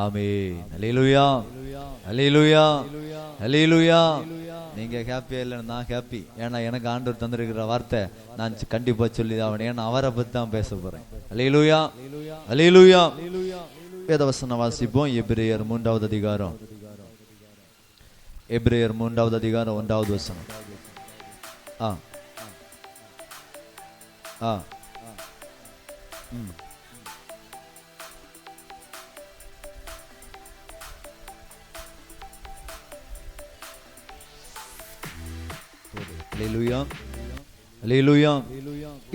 ஆமென். அல்லேலூயா, அல்லேலூயா, அல்லேலூயா. நீங்க ஹாப்பியா இல்லைன்னு நான் ஹாப்பி. ஏன்னா எனக்கு ஆண்டவர் தந்திருக்கிற வார்த்தை நான் கண்டிப்பா சொல்லி தான். ஏன்னா அவரை பத்தி தான் பேச போறேன். அல்லேலூயா, அல்லேலூயா. வேதவசனம் வாசிப்போம். எபிரேயர் 3வது அதிகாரம், எபிரேயர் 3வது அதிகாரம் 1வது வசனம்.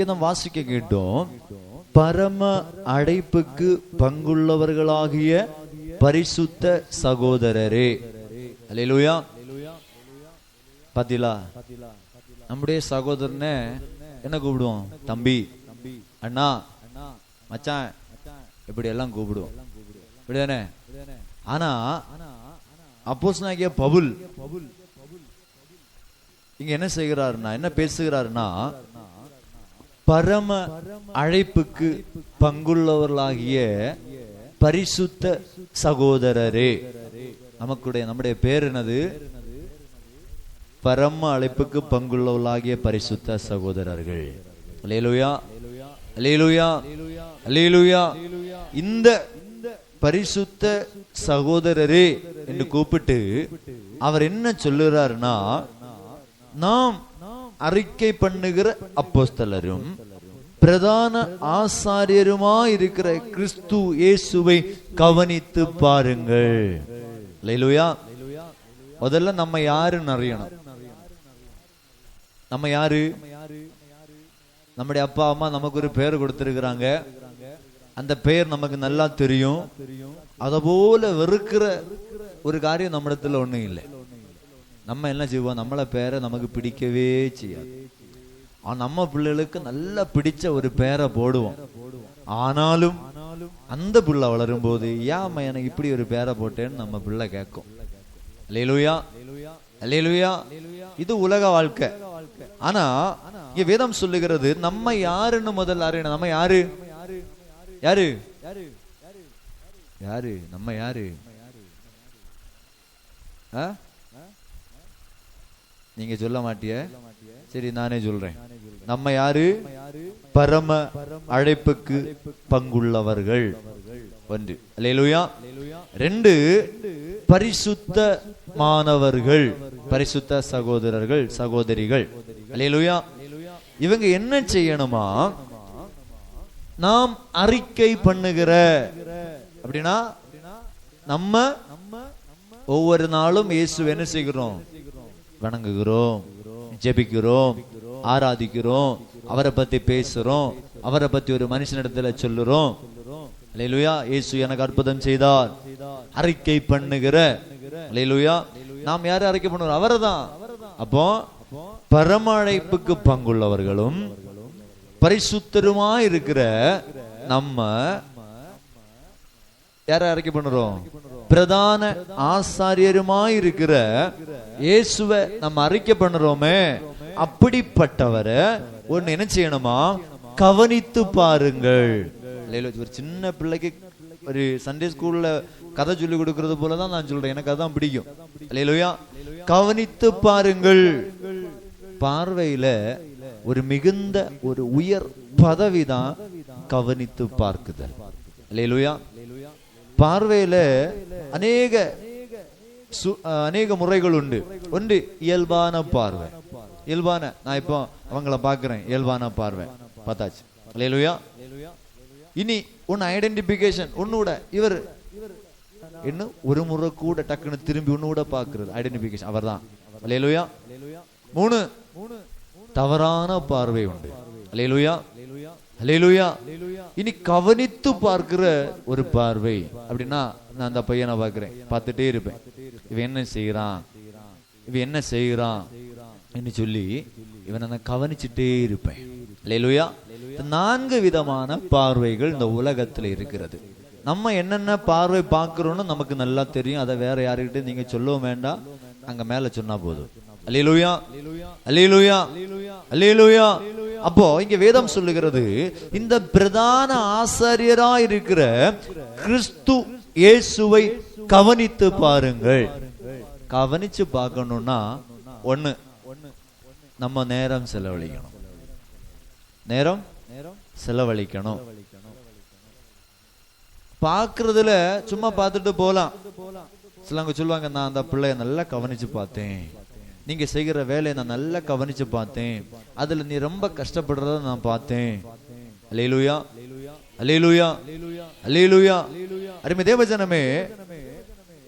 நாம் வாசிக்க கேட்டோம். பரம அழைப்புக்கு பங்குள்ளவர்களாகிய பரிசுத்த சகோதரரே. அல்லேலூயா. பாத்தீங்களா, நம்முடைய சகோதரனை என்ன கூப்பிடுவோம்? தம்பி, அண்ணா, மச்சான், இப்படி எல்லாம் கூப்பிடுவோம். இப்படிதானே? ஆனா அப்போஸ்தலனாகிய பவுல் இங்க என்ன செய்கிறாருன்னா, என்ன பேசுகிறாருன்னா, பரம அழைப்புக்கு பங்குள்ளவர்களாகிய பரிசுத்த சகோதரரே. நம்முடைய பேர் என்னது? பரம அழைப்புக்கு பங்குள்ளவர்களாகிய பரிசுத்த சகோதரர்கள். அல்லேலூயா, அல்லேலூயா, அல்லேலூயா. இந்த பரிசுத்த சகோதரரே என்று கூப்பிட்டு அவர் என்ன சொல்லுறாருன்னா, நாம் அறிக்கை பண்ணுகிற அப்போஸ்தலரும் பிரதான ஆசாரியருமாய் இருக்கிற கிறிஸ்து இயேசுவை கவனித்து பாருங்கள். அல்லேலூயா. முதல்ல நம்ம யாருன்னு அறியணும். நம்ம யாரு? நம்முடைய அப்பா அம்மா நமக்கு ஒரு பெயர் கொடுத்திருக்கிறாங்க. அந்த பெயர் நமக்கு நல்லா தெரியும். அத போல வெறுக்கிற ஒரு காரியம் நம்மிடத்துல ஒண்ணும் இல்லை. நம்ம என்ன செய்வோம்? நம்மள பேரை நமக்கு பிடிக்கவே செய்யாது. நம்ம பிள்ளைகளுக்கு நல்லா பிடிச்ச ஒரு பேரை போடுவோம். ஆனாலும் அந்த பிள்ளை வளரும் போது, ஏன் எனக்கு இப்படி ஒரு பேரை போட்டேன்னு நம்ம பிள்ளை கேட்கும். அல்லேலூயா, அல்லேலூயா. இது உலக வாழ்க்கை. ஆனா இங்க வேதம் சொல்லுகிறது, நம்ம யாருன்னு முதல்ல அறியணும். நம்ம யாரு? யாரு? யாரு? நம்ம யாரு? நீங்க சொல்ல மாட்டிய? சரி, நானே சொல்றேன். நம்ம யாரு? பரம அழைப்புக்கு பங்குள்ளவர்கள். 1. அல்லேலூயா. 2, பரிசுத்தமானவர்கள், பரிசுத்த சகோதரர்கள், சகோதரிகள். அல்லேலூயா. இவங்க என்ன செய்யணுமா? நாம் அறிக்கை பண்ணுகிற, அப்படின்னா நம்ம ஒவ்வொரு நாளும் இயேசுவை என்ன செய்கிறோம்? வணங்குகிறோம், ஜெபிக்கிறோம், ஆராதிக்கிறோம், அவரை பத்தி பேசுறோம், அவரை பத்தி ஒரு மனுஷனிடத்துல சொல்லுறோம். அல்லேலூயா. இயேசு எனக்கு அற்புதம் செய்தார், அறிக்கை பண்ணுகிற. அல்லேலூயா. நாம் யாரை அறிக்கை பண்ணுறோம்? அவரை தான். அப்போ பரம அழைப்புக்கு பங்குள்ளவர்களும் பரிசுத்தருமாய் இருக்கிற நம்ம யார அறிக்கை பண்ணுறோம்? பிரதான ஆசாரியருமாய் இருக்கிற இயேசுவை நம்ம அறிக்கை பண்ணுறோமே. அப்படிப்பட்டவரை ஒன்னு என்ன செய்யணுமா? கவனித்து பாருங்கள். ஒரு சின்ன பிள்ளைக்கு ஒரு சண்டே ஸ்கூல்ல கதை சொல்லி கொடுக்கறது போலதான் நான் சொல்றேன். எனக்கு அதான் பிடிக்கும். அல்லேலூயா. கவனித்து பாருங்கள். பார்வையில ஒரு மிகுந்த ஒரு உயர் பதவிதான் கவனித்து பார்க்குதல். அல்லேலூயா. பார்வையில அநேக முறைகள் உண்டு. ஒன்று இயல்பான பார்வை. இயல்பான, நான் இப்போ அவங்கள பாக்குறேன், இயல்பான பார்வை பார்த்தாச்சு. அல்லேலூயா. இனி ஒன்னு ஐடென்டிபிகேஷன். ஒன்னோட இவர் இன்னும் ஒரு முறை கூட டக்குன்னு திரும்பி ஒன்னோட பாக்குறது ஐடென்டிபிகேஷன், அவர் தான். அல்லேலூயா. 3, தவறான பார்வை உண்டு. அல்லேலூயா, அல்லேலூயா. இனி கவனித்து பார்க்கிற ஒரு பார்வை. அப்படின்னா நான் அந்த பையனை பார்க்கிறேன், பார்த்துட்டே இருப்பேன், இவன் என்ன செய்யறான், இவன் என்ன செய்யறான் என்று சொல்லி இவனை நான் கவனிச்சுட்டே இருப்பேன். அல்லேலூயா. 4 விதமான பார்வைகள் இந்த உலகத்துல இருக்கிறது. நம்ம என்னென்ன பார்வை பார்க்கிறோம்னு நமக்கு நல்லா தெரியும். அதை வேற யாருக்கிட்ட நீங்க சொல்லவும் வேண்டாம், அங்க மேல சொன்னா போதும். அல்லேலூயா, அல்லேலூயா, அல்லேலூயா. அப்போ இங்க வேதம் சொல்லுகிறது, இந்த பிரதான ஆசாரியரா இருக்கிற கிறிஸ்து இயேசுவை கவனித்து பாருங்கள். கவனிச்சு பார்க்கணும்னா ஒண்ணு, நம்ம நேரம் செலவழிக்கணும். நேரம் செலவழிக்கணும். பாக்குறதுல சும்மா பார்த்துட்டு போலாம். சிலவங்க சொல்லுவாங்க, நான் அந்த பிள்ளைய நல்லா கவனிச்சு பார்த்தேன், நீங்க செய்கிற வேலையை நான் நல்லா கவனிச்சு பார்த்தேன், அதுல நீ ரொம்ப கஷ்டப்படுறத நான் பார்த்தேன். அல்லேலூயா, அல்லேலூயா, அல்லேலூயா. அருமை தேவஜனமே,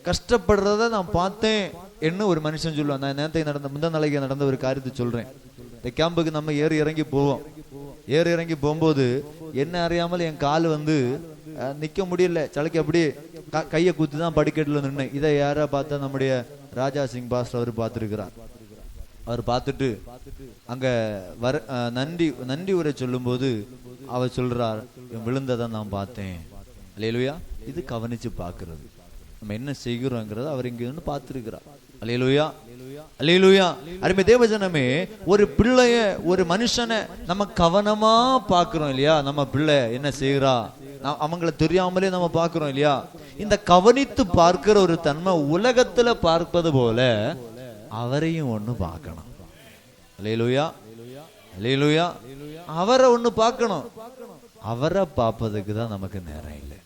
கஷ்டப்படுறத நான் பார்த்தேன் என்ன ஒரு மனுஷன் சொல்லுவான். நான் நேரத்தை முந்தா நாளைக்கு நடந்த ஒரு காரியத்தை சொல்றேன். இந்த கேம்புக்கு நம்ம ஏறி இறங்கி போவோம். ஏறி இறங்கி போகும்போது என்ன அறியாமல் என் கால் நிக்க முடியல, சளைக்கு அப்படியே கையை குத்தி தான் படிக்கட்டுல நின்று. இதை யாரா பார்த்தா நம்முடைய ராஜா சிங் பாஸ்டர் அவர் பார்த்திருக்கிறார். அவர் பார்த்துட்டு அங்க நன்றி உரை சொல்லும் போது அவர் சொல்றார், விழுந்ததை நான் பார்த்தேன். அல்லேலூயா. இது கவனிச்சு பார்க்கிறது, நம்ம என்ன செய்கிறோங்கிறத அவர் இங்க இருந்து பார்த்திருக்கிறார். அல்லேலூயா, அல்லேலூயா. அருமை தேவஜனமே, ஒரு பிள்ளைய, ஒரு மனுஷனை நம்ம கவனமா பார்க்கிறோம் இல்லையா? நம்ம பிள்ளை என்ன செய்கிறா, அவங்கள தெரியாமலே நம்ம பார்க்கிறோம் இல்லையா? இந்த கவனித்து பார்க்கிற ஒரு தன்மை உலகத்துல பார்ப்பது போல அவரையும் ஒண்ணு பார்க்கணும். அல்லேலூயா, அல்லேலூயா. அவரை ஒண்ணு பார்க்கணும். அவரை பார்ப்பதுக்கு தான் நமக்கு நேரம் இல்லை.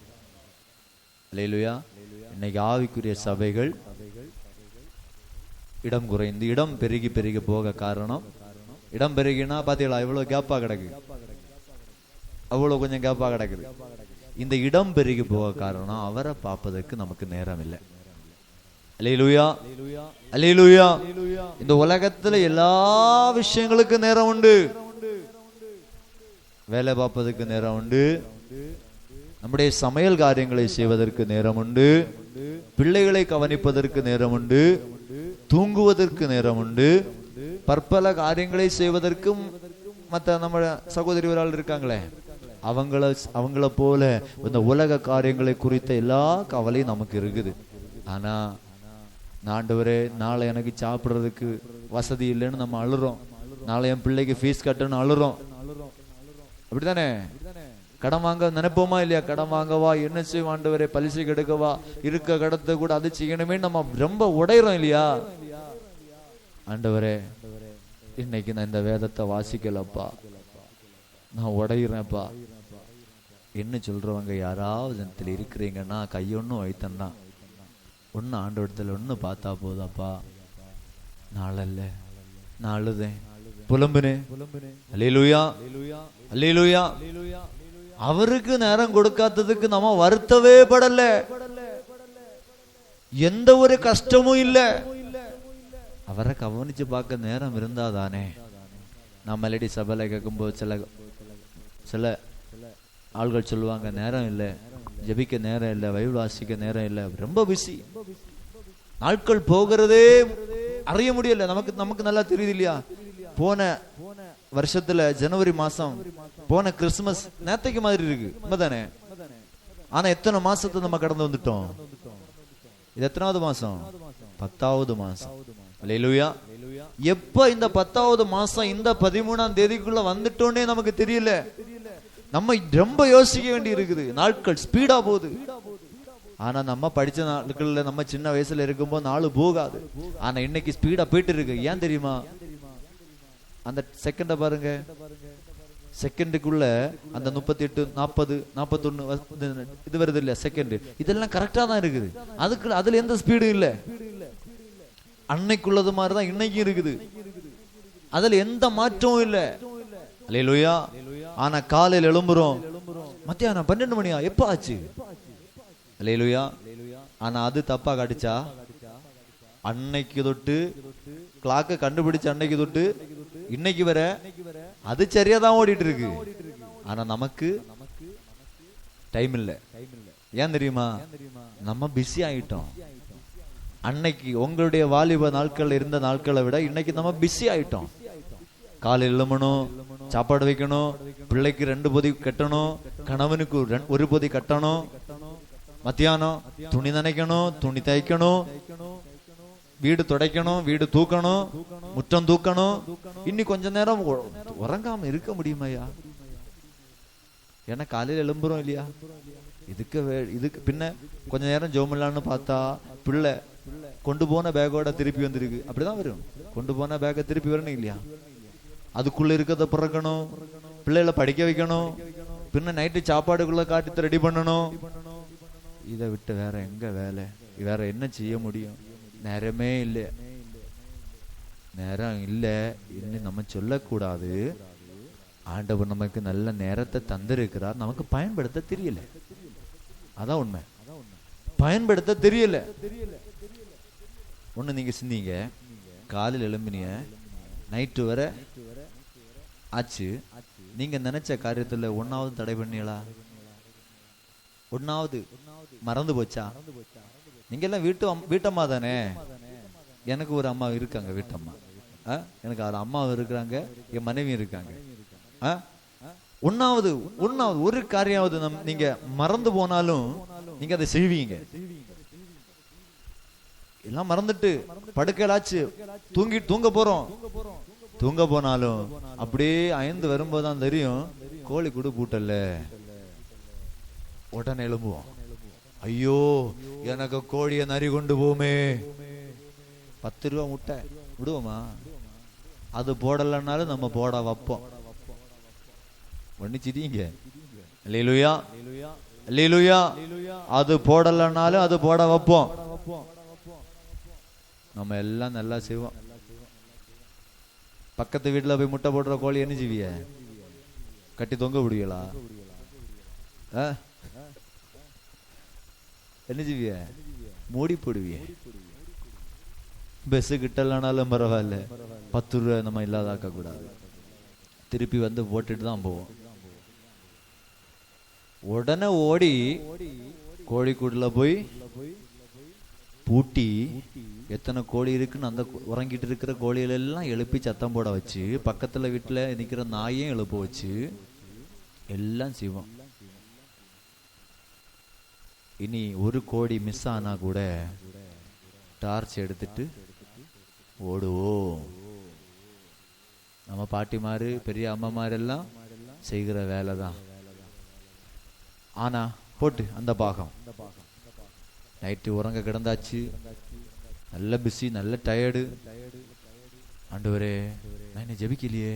அல்லேலூயா. இன்னைக்கு ஆவிக்குரிய சபைகள் இடம் குறைந்து, இடம் பெருகி பெருகி போக காரணம், இடம் பெருகினா பாத்தீங்களா இவ்வளவு கேப்பா கிடக்கு, அவ்வளவு கொஞ்சம் கேப்பா கிடக்குது. இந்த இடம் பெருகி போக காரணம் அவரை பார்ப்பதற்கு நமக்கு நேரம் இல்லை. அல்லேலூயா, அல்லேலூயா. இந்த உலகத்துல எல்லா விஷயங்களுக்கும் நேரம் உண்டு. வேலை பார்ப்பதற்கு நேரம் உண்டு, நம்முடைய சமையல் காரியங்களை செய்வதற்கு நேரம் உண்டு, பிள்ளைகளை கவனிப்பதற்கு நேரம் உண்டு, தூங்குவதற்கு நேரம் உண்டு, பற்பல காரியங்களை செய்வதற்கும். மற்ற நம்ம சகோதரிவரால் இருக்காங்களே, அவங்கள போல இந்த உலக காரியங்களை குறித்த எல்லா கவலையும் நமக்கு இருக்குது. ஆனா ஆண்டவரே, நாளை எனக்கு சாப்பிடுறதுக்கு வசதி இல்லைன்னு நம்ம அழுறோம். நாளை என் பிள்ளைக்கு ஃபீஸ் கட்டணும்னு அழுறோம். அப்படித்தானே? கடன் வாங்க நினைப்போமா இல்லையா? கடன் வாங்கவா, என்ன செய்வோம் ஆண்டவரே, பலிசை கெடுக்கவா, இருக்க கடத்தை கூட அது செய்யணுமே நம்ம ரொம்ப உடையிறோம் இல்லையா? ஆண்டவரே, இன்னைக்கு நான் இந்த வேதத்தை வாசிக்கலப்பா, நான் உடையிறேன்ப்பா என்ன சொல்றவங்க யாராவது இடத்துல இருக்கிறீங்கன்னா கையொன்னு வைத்தன்னா ஒன்னு ஆண்டவரத்துல ஒன்னு பார்த்தா போதாப்பா. நாளல்ல நான் அழுதேன், புலம்புனேன். அல்லேலூயா, அல்லேலூயா. அவருக்கு நேரம் கொடுக்காததுக்கு நம்ம வருத்தவே படல, எந்த ஒரு கஷ்டமும் இல்ல. அவரை கவனிச்சு பார்க்க நேரம் இருந்தாதானே. நம்ம லேடி சபையில கேட்கும்போது சில ஆள்கள் சொல்லுவாங்க, நேரம் இல்லை, ஜெபிக்க நேரம் இல்லை, பைபிள் வாசிக்க நேரம் இல்லை, ரொம்ப பிஸி. நாட்கள் போகிறதே அறிய முடியல. நமக்கு நல்லா தெரியுது இல்லையா? போன வருஷத்துல ஜனவரி மாசம் போன கிறிஸ்துமஸ் நேத்தைக்கு மாதிரி இருக்கு, உண்மைதானே? ஆனா எத்தனை மாசத்தை நம்ம கடந்து வந்துட்டோம். இது எத்தனாவது மாசம்? 10வது மாசம். அல்லேலூயா. எப்ப இந்த 10வது மாசம் இந்த 13ஆம் தேதிக்குள்ள வந்துட்டோன்னே நமக்கு தெரியல. நம்ம ரொம்ப யோசிக்க வேண்டி இருக்குது. நாட்கள் ஸ்பீடா போகுது. ஆனா நம்ம படிச்ச நாட்கள்ல, நம்ம சின்ன வயசுல இருக்கும்போது நாள் போகாது. ஆனா இன்னைக்கு ஸ்பீடா போயிட்டு இருக்கு. ஏன் தெரியுமா? அந்த செகண்ட பாருங்க, செகண்டுக்குள்ள அந்த 38, 40, 41 இது வருது இல்ல செகண்ட், இதெல்லாம் கரெக்டா தான் இருக்குது. அதுல எந்த ஸ்பீடும் இல்ல. அன்னைக்குள்ளது மாதிரிதான் இன்னைக்கும் இருக்குது. அதுல எந்த மாற்றமும் இல்ல. அல்லேலூயா. ஆனா காலையில் எழும்புறோம், மத்தியானம் 12 மணியா எப்ப ஆச்சு? அல்லேலூயா. ஆனா அது தப்பா காட்டுச்சா? அன்னைக்கு தொட்டு கிளாக்க கண்டுபிடிச்ச அன்னைக்கு தொட்டு இன்னைக்கு வர அது சரியாதான் ஓடிட்டு இருக்கு. ஆனா நமக்கு டைம் இல்ல. ஏன் தெரியுமா? நம்ம பிஸி ஆயிட்டோம். அன்னைக்கு உங்களுடைய வாலிப நாட்கள் இருந்த நாட்களை விட இன்னைக்கு நம்ம பிஸி ஆயிட்டோம். காலையில் எழுமணும், சாப்பாடு வைக்கணும், பிள்ளைக்கு 2 பொதி கட்டணும், கணவனுக்கு 1 பொதி கட்டணும், மத்தியானம் துணி நனைக்கணும், துணி தைக்கணும், வீடு துடைக்கணும், வீடு தூக்கணும், முற்றம் தூக்கணும். இன்னி கொஞ்ச நேரம் உறங்காம இருக்க முடியுமையா? ஏன்னா காலையில் எழும்புறோம் இல்லையா? இதுக்கு பின்ன கொஞ்ச நேரம் ஜோமில்லான்னு பார்த்தா பிள்ளை கொண்டு போன பேக்கோட திருப்பி வந்திருக்கு. அப்படிதான் வரும். கொண்டு போன பேக்கை திருப்பி வரணும் இல்லையா? அதுக்குள்ள இருக்கிறத பிறக்கணும், பிள்ளைகளை படிக்க வைக்கணும், பின்ன நைட்டு சாப்பாடுக்குள்ள காட்டி ரெடி பண்ணணும். இதை விட்டு வேற எங்க வேலை? வேற என்ன செய்ய முடியும்? நேரமே இல்லை. நேரம் இல்லை இன்னும் நம்ம சொல்லக்கூடாது. ஆண்டவர் நமக்கு நல்ல நேரத்தை தந்திருக்கிறார், நமக்கு பயன்படுத்த தெரியல. அதான் உண்மை. பயன்படுத்த தெரியல. ஒண்ணு நீங்க சிந்திங்க, காலையில் எழும்பினிய நைட்டு வர ஆச்சு, நீங்க நினைச்ச காரியத்துல ஒன்னாவது தடை பண்ணீங்களா? ஒன்னாவது மறந்து போச்சா? நீங்க எல்லாம் வீட்டம்மா தானே. எனக்கு ஒரு அம்மா இருக்காங்க, வீட்டம்மா. எனக்கு அது அம்மா இருக்கிறாங்க, என் மனைவி இருக்காங்க. ஒன்னாவது ஒரு காரியாவது நீங்க மறந்து போனாலும் நீங்க அதை செய்வீங்க. எல்லாம் மறந்துட்டு படுக்கலாச்சு தூங்க போறோம். தூங்க போனாலும் அப்படியே அயர்ந்து வரும்போதுதான் தெரியும் கோழி கூட பூட்டல்ல. உடனே எழும்புவோம், ஐயோ எனக்கு கோழியை நரி கொண்டு போமே. 10 ரூபா முட்டை விடுவோமா? அது போடலன்னாலும் நம்ம போட வைப்போம். ஒன்னிச்சிட்டீங்க. அல்லேலூயா, அல்லேலூயா. அது போடலன்னாலும் அது போட வைப்போம். நம்ம எல்லாம் நல்லா செய்வோம். பக்கத்து வீட்டுல போய் முட்டை போடுற கோழி என்ன செய்விய? கட்டி தொங்க விடுவீங்களா? என்ன செய்விய? மூடி போடுவிய. பஸ் கிட்டலனாலும் பரவாயில்ல, 10 ரூபா நம்ம இல்லாதாக்க கூடாது. திருப்பி வந்து போட்டுட்டு தான் போவோம். உடனே ஓடி கோழிக்கூடுல போய் பூட்டி எத்தனை கோழி இருக்குன்னு அந்த உறங்கிட்டு இருக்கிற கோழிகள் எல்லாம் எழுப்பி சத்தம் போட வச்சு, பக்கத்துல வீட்டுல நிக்கிற நாயையும் எழுப்ப வச்சு எல்லாம் செய்வோம். இனி ஒரு கோழி மிஸ் ஆனா கூட டார்ச் எடுத்துட்டு ஓடுவோம். நம்ம பாட்டிமாரு பெரிய அம்மாமாரு எல்லாம் செய்கிற வேலை தான். ஆனா போட்டு அந்த பாகம் நைட்டு உறங்க கிடந்தாச்சு, நல்ல பிஸி, நல்ல டயர்டு. ஆண்டவரே நான் என்ன ஜெபிக்கலையே,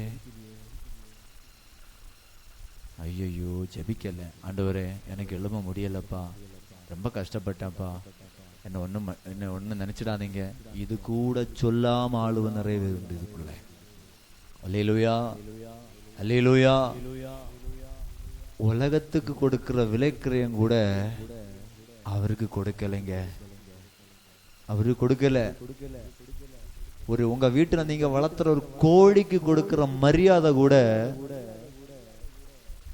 ஐயோ ஜெபிக்கல. ஆண்டவரே எனக்கு எழும்ப முடியலப்பா, ரொம்ப கஷ்டப்பட்டேன்ப்பா, என்ன ஒண்ணு நினைச்சிடாதீங்க. இது கூட சொல்லாம ஆளுவ நிறைய உண்டு இதுக்குள்ள. அல்லேலூயா, அல்லேலூயா. உலகத்துக்கு கொடுக்கிற விலைக்கிரயம் கூட அவருக்கு கொடுக்கலைங்க. அவரு கொடுக்கல. உங்க வீட்டுல நீங்க வளர்த்துற ஒரு கோழிக்கு கொடுக்கிற மரியாதை கூட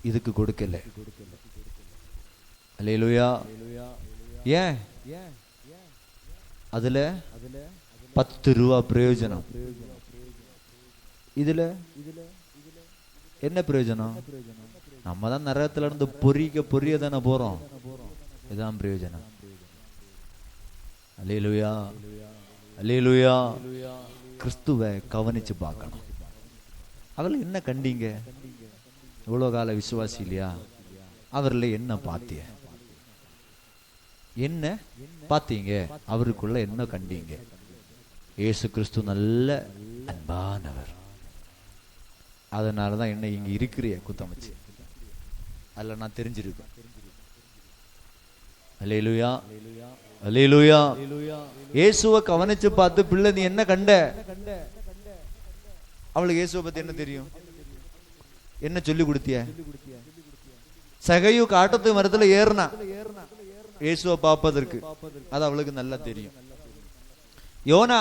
இதுக்கு கொடுக்கல. அல்லேலூயா. ஏன்? அதுல 10 ரூபா பிரயோஜனம். இதுல என்ன பிரயோஜனம்? நம்ம தான் நரகத்துல இருந்து பொரிய தானே போறோம். இதுதான் பிரயோஜனம். அல்லேலூயா, அல்லேலூயா. கிறிஸ்துவை கவனிச்சு பார்க்கணும். அவர்கள் என்ன கண்டீங்க? இவ்வளவு கால விசுவாசி இல்லையா? அவர்ல என்ன பாத்திய? என்ன பாத்தீங்க? அவருக்குள்ள என்ன கண்டீங்க? இயேசு கிறிஸ்து நல்ல அன்பானவர். அதனாலதான் என்ன இங்க இருக்கிறிய குத்தமைச்சு அதுல நான் தெரிஞ்சிருக்கேன். அல்லேலூயா, அல்லேலூயா. இயேசுவை கவனிச்சு பார்த்து, பிள்ளை நீ என்ன கண்ட? அவளுக்கு இயேசுவை பத்தி என்ன தெரியும்? என்ன சொல்லி கொடுத்திய? சகையு காட்டத்து மரத்துல ஏறினா இயேசுவை பார்ப்பதற்கு. அது அவளுக்கு நல்லா தெரியும். யோனா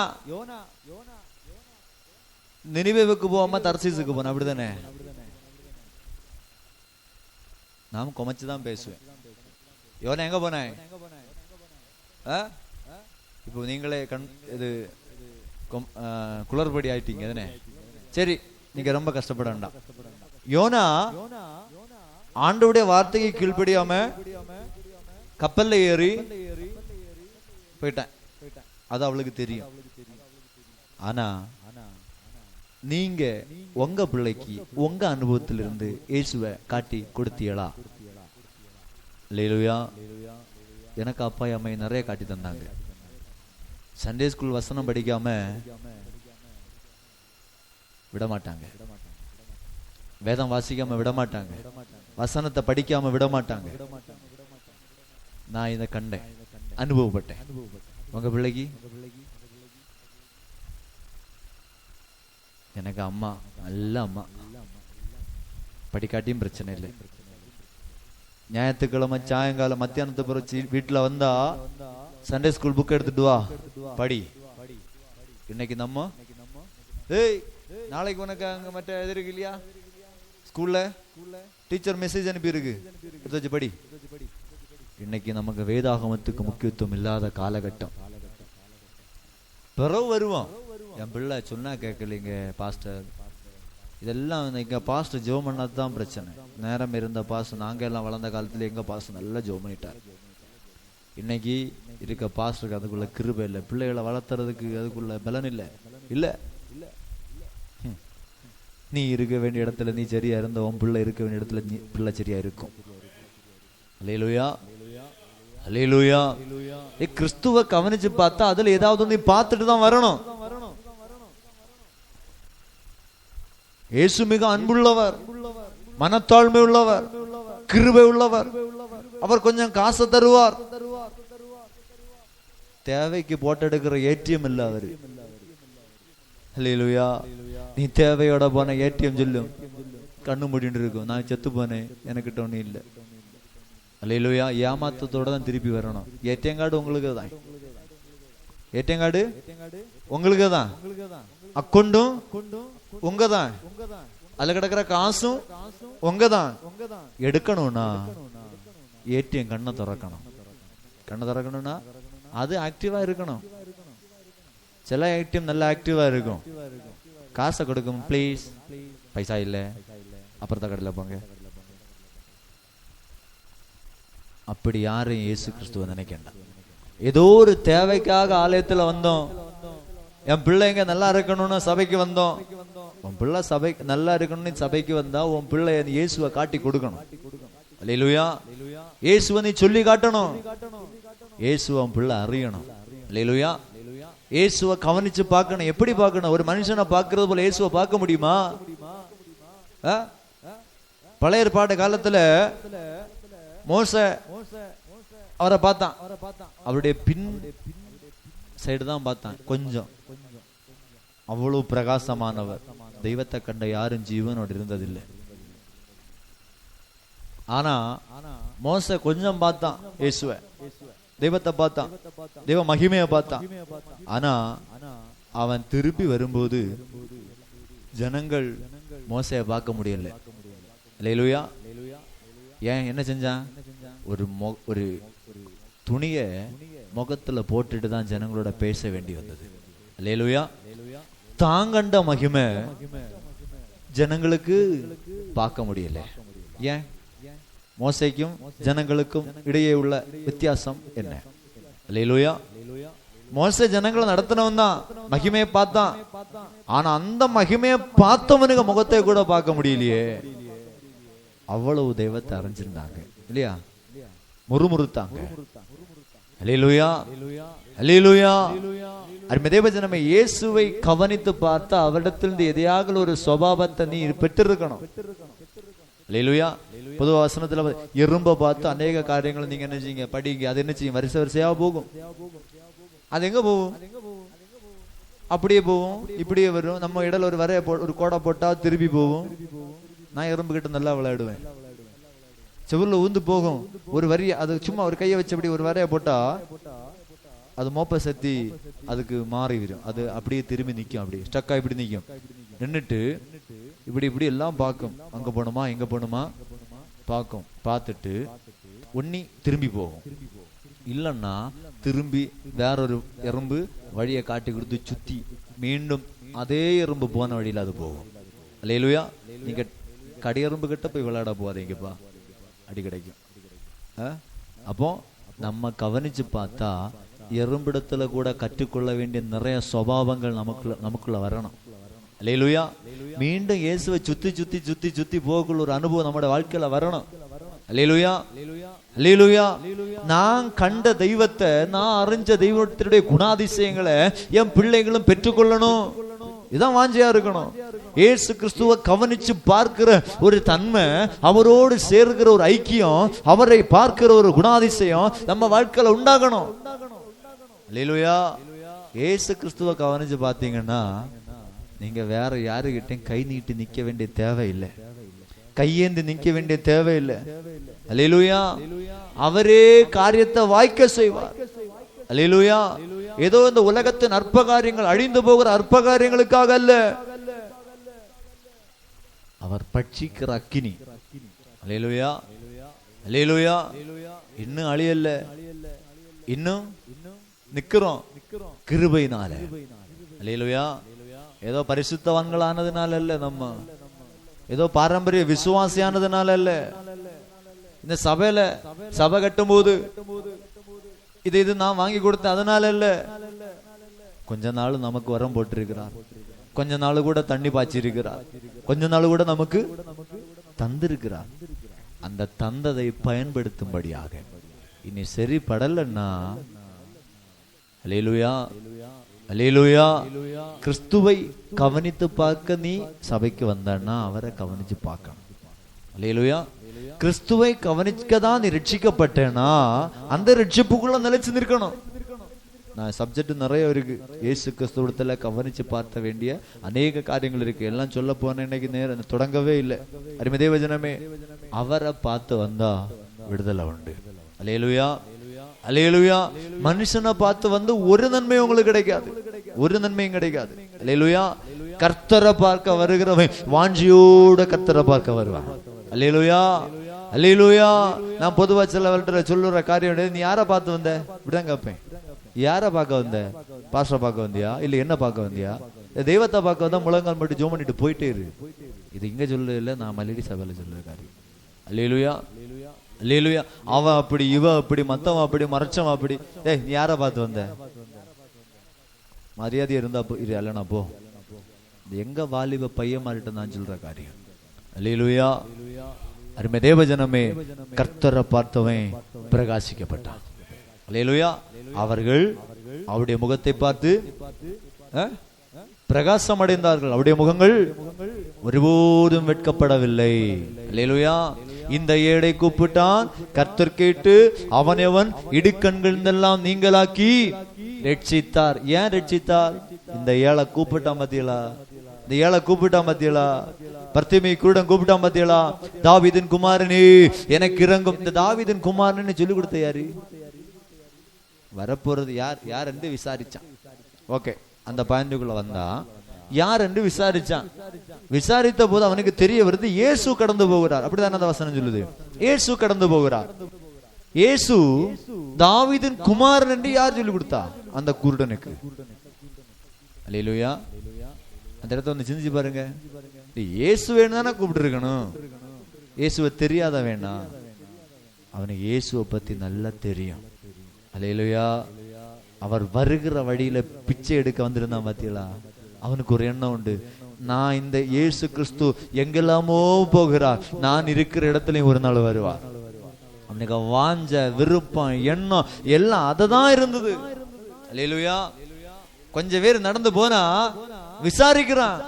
நினிவேவுக்கு போகாம தர்சீசுக்கு போன, அப்படிதானே? நாம் குமைச்சுதான் பேசுவேன். யோனா எங்க போன? இப்போ நீங்களே இது குளறுபடி ஆயிட்டீங்க தானே? சரி, நீங்க ரொம்ப கஷ்டப்பட வேண்டாம். யோனா ஆண்டவருடைய வார்த்தைக்கு கீழ்ப்படியாம கப்பல்ல ஏறி போயிட்டேன். அது அவளுக்கு தெரியும். ஆனா நீங்க உங்க பிள்ளைக்கு உங்க அனுபவத்திலிருந்து இயேசுவை காட்டி கொடுத்தீங்களா? அல்லேலூயா, எனக்கு அப்பா அம்மை நிறைய காட்டி தந்தாங்க. சண்டே ஸ்கூல் வசனம் படிக்காம விட மாட்டாங்க, வேதம் வாசிக்காம விட மாட்டாங்க, வசனத்தை படிக்காம விட மாட்டாங்க. நான் இதை கண்டேன், அனுபவப்பட்டேன். உங்க பிள்ளைக்கு எனக்கு அம்மா, நல்ல அம்மா, படிக்காட்டியும் பிரச்சனை இல்லை. ஞாயிற்றுக்கிழமை சாயங்காலம் மத்தியானத்தை பிறச்சு வீட்டுல வந்தா சண்டே ஸ்கூல் புக் எடுத்துட்டு வா படி. இன்னைக்கு நம்ம ஏய் நாளைக்கு உனக்கு அங்க மற்ற எது இருக்கு இல்லையா, ஸ்கூல்ல டீச்சர் மெசேஜ் அனுப்பி இருக்கு, எடுத்து வச்சு படி. இன்னைக்கு நமக்கு வேதாகமத்துக்கு முக்கியத்துவம் இல்லாத காலகட்டம். பிறகு வருவோம், என் பிள்ளை சொன்னா கேட்கலீங்க பாஸ்டர், இதெல்லாம் எங்க பாஸ்டர் ஜெபம் பண்ணது தான் பிரச்சனை. நேரம் இருந்த பாஸ்டர், நாங்க எல்லாம் வளர்ந்த காலத்துல எங்க பாஸ்டர் நல்லா ஜெபம் பண்ணிட்டார். இன்னைக்கு இருக்க பாஸ்டருக்கு அதுக்குள்ள கிருபை இல்லை, பிள்ளைகளை வளர்த்துறதுக்கு அதுக்குள்ள பலன் இல்லை. இல்ல நீ இருக்க வேண்டிய இடத்துல நீ சரியா இருந்த, உன் பிள்ளை இருக்க வேண்டிய இடத்துல நீ பிள்ளை சரியா இருக்கும். அல்லேலூயா, அல்லேலூயா. கிறிஸ்துவ கவனிச்சு பார்த்தா அதுல ஏதாவது நீ பார்த்துட்டு தான் வரணும். இயேசு மிக அன்புள்ளவர், மனத்தாழ்மை உள்ளவர், கிருபை உள்ளவர். அவர் கொஞ்சம் காசை தருவார். தேவைக்கு போட்டு எடுக்கிற ஏடிஎம் இல்ல அவரு. அல்லேலூயா. நீ தேவையோட போன ஏடிஎம் சொல்லும், கண்ணு மூடிட்டு இருக்கும், நான் செத்து போனேன், எனக்கிட்ட ஒன்னும் இல்லை. அல்லேலூயா. ஏமாத்தத்தோட தான் திருப்பி வரணும். ஏடிஎம் கார்டு உங்களுக்கு தான், ஏடிஎம் கார்டு உங்களுக்கு தான், அக்கௌண்டும் உங்க தான், அதுல கிடக்கிற காசும் உங்க தான். எடுக்கணும்னா ஏடிஎம் கண்ணை திறக்கணும். கண்ணை திறக்கணும்னா அது ஆக்டிவா இருக்கணும். சில ஏடிஎம் நல்ல ஆக்டிவா இருக்கும், காசை கொடுக்கும், பிளீஸ் பைசா இல்ல அப்புறத்த கடையில் போங்க. அப்படி யாரையும் இயேசு கிறிஸ்துவ நினைக்கண்டாம். ஏதோ ஒரு தேவைக்காக ஆலயத்துல வந்தோம், என் பிள்ளைங்க நல்லா இருக்கணும்னு சபைக்கு வந்தோம். உன் பிள்ளை சபைக்கு நல்லா இருக்கணும்னு சபைக்கு வந்தா உன் பிள்ளை இயேசுவை காட்டி கொடுக்கணும். அல்லேலூயா. இயேசுவை நீ சொல்லி காட்டணும். இயேசுவை உன் பிள்ளை அறியணும். அல்லேலூயா. இயேசுவை கவனிச்சு பார்க்கணும். எப்படி பார்க்கணும்? ஒரு மனுஷனை பார்க்கறது போல இயேசுவை பார்க்க முடியுமா? பழைய ஏற்பாடு காலத்துல மோசே அவரை பார்த்தான், அவருடைய பின் சைடு தான் பார்த்தான் கொஞ்சம். அவ்வளவு பிரகாசமானவர், தெய்வத்தை கண்ட யாரும் ஜீவனோடு இருந்ததில்லை. ஆனா மோசே கொஞ்சம் பார்த்தான், இயேசுவை, தெய்வத்தை பார்த்தான், தெய்வ மகிமையை பார்த்தான். ஆனா அவன் திருப்பி வரும்போது ஜனங்கள் மோசையை பார்க்க முடியல. அல்லேலூயா. ஏன் என்ன செஞ்சான்? ஒரு துணிய முகத்துல போட்டுட்டு தான் ஜனங்களோட பேச வேண்டி வந்தது. அல்லேலூயா. தாங்கண்ட மகிமை ஜனங்களுக்கு பார்க்க முடியல. ஏன்? மோசைக்கும் ஜனங்களுக்கும் இடையே உள்ள வித்தியாசம் என்ன? அல்லேலூயா. மோசே ஜனங்களை நடத்தினவன் தான், மகிமையை பார்த்தான். ஆனா அந்த மகிமையை பார்த்தவனுக்கு முகத்தை கூட பார்க்க முடியலையே. அவ்வளவு தெய்வத்தை அறிஞ்சிருந்தாங்க இல்லையா? முறுமுறுத்தாங்க. அல்லேலூயா, அல்லேலூயா. அருமைதேவஜனமே, இயேசுவை கவனித்து பார்த்தா அவரிடத்திலிருந்து எதையாக ஒரு சுபாவத்தை நீ பெற்றிருக்கணும். அல்லேலூயா. பொதுவா வசனத்துல எறும்பை பார்த்து அநேக காரியங்களை நீங்க என்ன செய்யுங்க, படிங்க. அது என்ன செய்யும்? வரிசை வரிசையா போகும். அது எங்க போகும்? அப்படியே போகும், இப்படியே வரும். நம்ம இடையில ஒரு வரைய ஒரு கோடை போட்டா திருப்பி போகும். நான் எறும்பு கிட்ட நல்லா விளையாடுவேன். செவுல ஊந்து போகும். ஒரு வரி அது சும்மா ஒரு கையை வச்சபடி ஒரு வரைய போட்டா அது மோப்ப சக்தி அதுக்கு மாறி வரும். அது அப்படியே திரும்பி நிற்கும், அப்படியே ஸ்டக்கா இப்படி நிற்கும். நின்றுட்டு இப்படி இப்படி எல்லாம் பார்க்கும். அங்க போகணுமா எங்க போகணுமா பார்க்கும். பார்த்துட்டு ஒன்னி திரும்பி போகும், இல்லைன்னா திரும்பி வேறொரு எறும்பு வழியை காட்டி கொடுத்து சுத்தி மீண்டும் அதே எறும்பு போன வழியில அது போகும். அல்லேலூயா. நீங்க கடையெறும்பு கிட்ட போய் விளையாட போகாதீங்கப்பா, அடி கிடைக்கும். அப்போ நம்ம கவனிச்சு பார்த்தா எறும்பிடத்துல கூட கற்றுக்கொள்ள வேண்டிய நிறைய சுபாவங்கள் நமக்குள்ள வரணும். அல்லேலூயா. மீண்டும் இயேசுவை சுத்தி சுத்தி சுத்தி சுத்தி போகக்குள்ள ஒரு அனுபவம் நம்மளோட வாழ்க்கையில வரணும். அல்லேலூயா. அல்லேலூயா. நான் கண்ட தெய்வத்தை, நான் அறிஞ்ச தெய்வத்தினுடைய குணாதிசயங்களை என் பிள்ளைகளும் பெற்றுக்கொள்ளணும். இதான் வாஞ்சியா இருக்கணும். இயேசு கிறிஸ்துவை கவனிச்சு பார்க்கிற ஒரு தன்மை, அவரோடு சேர்க்கிற ஒரு ஐக்கியம், அவரை பார்க்கிற ஒரு குணாதிசயம் நம்ம வாழ்க்கையில உண்டாகணும். அல்லேலூயா. இயேசு கிறிஸ்துவை கவனிச்சு பார்த்தீங்கன்னா நீங்க வேற யாருகிட்டையும் கை நீட்டி நிக்க வேண்டிய தேவையில்லை, கையேந்து நிக்க வேண்டிய தேவையில்லை. அல்லேலூயா. அவரே காரியத்தை வாய்க்க செய்வார். அல்லேலூயா. ஏதோ இந்த உலகத்தின் அற்ப காரியங்கள், அழிந்து போகிற அற்ப காரியங்களுக்காக அல்ல, அவர் பட்சிக்கிற அக்கினி. அல்லேலூயா. அல்லேலூயா. இன்னும் அழியல்ல, இன்னும் நிக்கிறோம் கிருபையினால. அல்லேலூயா. ஏதோ பரிசுத்தவான்களானதுனால அல்ல, நம்ம ஏதோ பாரம்பரிய விசுவாசியானதுனால அல்ல. இந்த சபையில சபை கட்டும் போது இது நான் வாங்கி கொடுத்தேன் அதனால இல்ல. கொஞ்ச நாள் நமக்கு வரம் போட்டிருக்கிறார், கொஞ்ச நாள் கூட தண்ணி பாய்ச்சி இருக்கிறார், கொஞ்ச நாள் கூட நமக்கு தந்திருக்கிறார். அந்த தந்ததை பயன்படுத்தும்படியாக இனி சரி படலன்னா, அல்லேலூயா, அல்லேலூயா, கிறிஸ்துவை கவனித்து பார்க்க நீ சபைக்கு வந்தன்னா அவரை கவனிச்சு பார்க்கணும். அல்லேலூயா. கிறிஸ்துவை கவனிக்கதான் நீ ரட்சிக்கப்பட்டேனா அந்த ரட்சிப்புக்குள்ள நிலைச்சு நிற்கணும். நான் சப்ஜெக்ட் நிறைய இருக்கு, இயேசு கிறிஸ்துவத்துல கவனிச்சு பார்த்த வேண்டிய அநேக காரியங்கள் இருக்கு. எல்லாம் சொல்ல போன இன்னைக்கு நேரம் தொடங்கவே இல்லை. அருமை தேவஜனமே, அவரை பார்த்து வந்தா விடுதலை உண்டு. அல்லேலூயா, அல்லேலூயா. மனுஷனை பார்த்து வந்து ஒரு நன்மை உங்களுக்கு கிடைக்காது, ஒரு நன்மையும் கிடைக்காது. அல்லேலூயா. கர்த்தரை பார்க்க வருகிறவன் வாஞ்சியோட கர்த்தரை பார்க்க வருவான். அல்லேலூயா, அல்லேலூயா. நான் பொதுவா சிலவர்கிட்ட சொல்லுற காரியம், நீ யாரை பார்த்து வந்த இப்படிதான் கேட்பேன். யாரை பார்க்க வந்த? பாஸ்டரை பார்க்க வந்தியா, இல்ல என்ன பார்க்க வந்தியா? தெய்வத்தை பார்க்க வந்தா முழங்கால் மட்டும் ஜோம் பண்ணிட்டு போயிட்டே இரு. இது இங்க சொல்லு இல்ல, நான் மல்லடி சபையில சொல்லுற காரியம். அல்லேலூயா, அல்லேலூயா. அவன் அப்படி, இவ அப்படி, மத்தவன் அப்படி, மறைச்சவன் அப்படி. நீ யாரை பார்த்து வந்த? மரியாதை இருந்தா இரு, அல்லனா போ. எங்க வாலிப பையன் மாறிட்ட நான் சொல்ற காரியம். அல்லேலூயா. அருமை தேவஜனமே, கர்த்தரை பார்த்தவன் பிரகாசிக்கப்பட்டான். அல்லேலூயா. அவர்கள் அவருடைய முகத்தை பார்த்து பிரகாசம் அடைந்தார்கள், அவருடைய முகங்கள் ஒருபோதும் வெட்கப்படவில்லை. அல்லேலூயா. இந்த ஏடை கூப்பிட்டான், கர்த்தர் கேட்டு அவனவன் இடுக்கண்கள் நீங்களாக்கி ரட்சித்தார். ஏன் ரட்சித்தார்? இந்த ஏழை கூப்பிட்டான் பாத்தீங்களா, இந்த ஏழை கூப்பிட்டான் பாத்தீங்களா, பர்த்திமை குருடன் கூப்பிட்டான் பாத்தீங்களா, தாவீதின் குமாரனே எனக்கு இறங்கும். இந்த தாவீதின் குமாரன்னு சொல்லி கொடுத்த யாரு? வரப்போறது யார் யார் என்று விசாரிச்சான். ஓகே, அந்த பாயிண்ட்டுக்குள்ள வந்தா யார் என்று விசாரிச்சான். விசாரித்த போது அவனுக்கு தெரிய வருது இயேசு கடந்து போகிறார். அப்படிதான் அந்த வசனம் சொல்லுது, இயேசு கடந்து போகிறார். இயேசு தாவீதின் குமாரன் என்று யார் சொல்லி கொடுத்தா? அந்த குருடனுக்கு. அல்லேலூயா. அந்த இடத்த வந்து சிந்திச்சு பாருங்க. இயேசு வேணும்தானே கூப்பிட்டு இருக்கணும், இயேசுவை தெரியாத வேணாம். அவனுக்கு இயேசுவை பத்தி நல்லா தெரியும். அல்லேலூயா. அவர் வருகிற வழியில பிச்சை எடுக்க வந்திருந்தான் பாத்தீங்களா, அவனுக்கு ஒரு எண்ணம் உண்டு, நான் இந்த இயேசு கிறிஸ்து எங்கெல்லாமோ போகிறார், நான் இருக்கிற இடத்துலயும் ஒரு நாள் வருவார். அவனுக்கு வாஞ்ச விருப்பம் எண்ணம் எல்லாம் அததான் இருந்தது. அல்லேலூயா. கொஞ்சம் பேர் நடந்து போனா விசாரிக்கிறான்,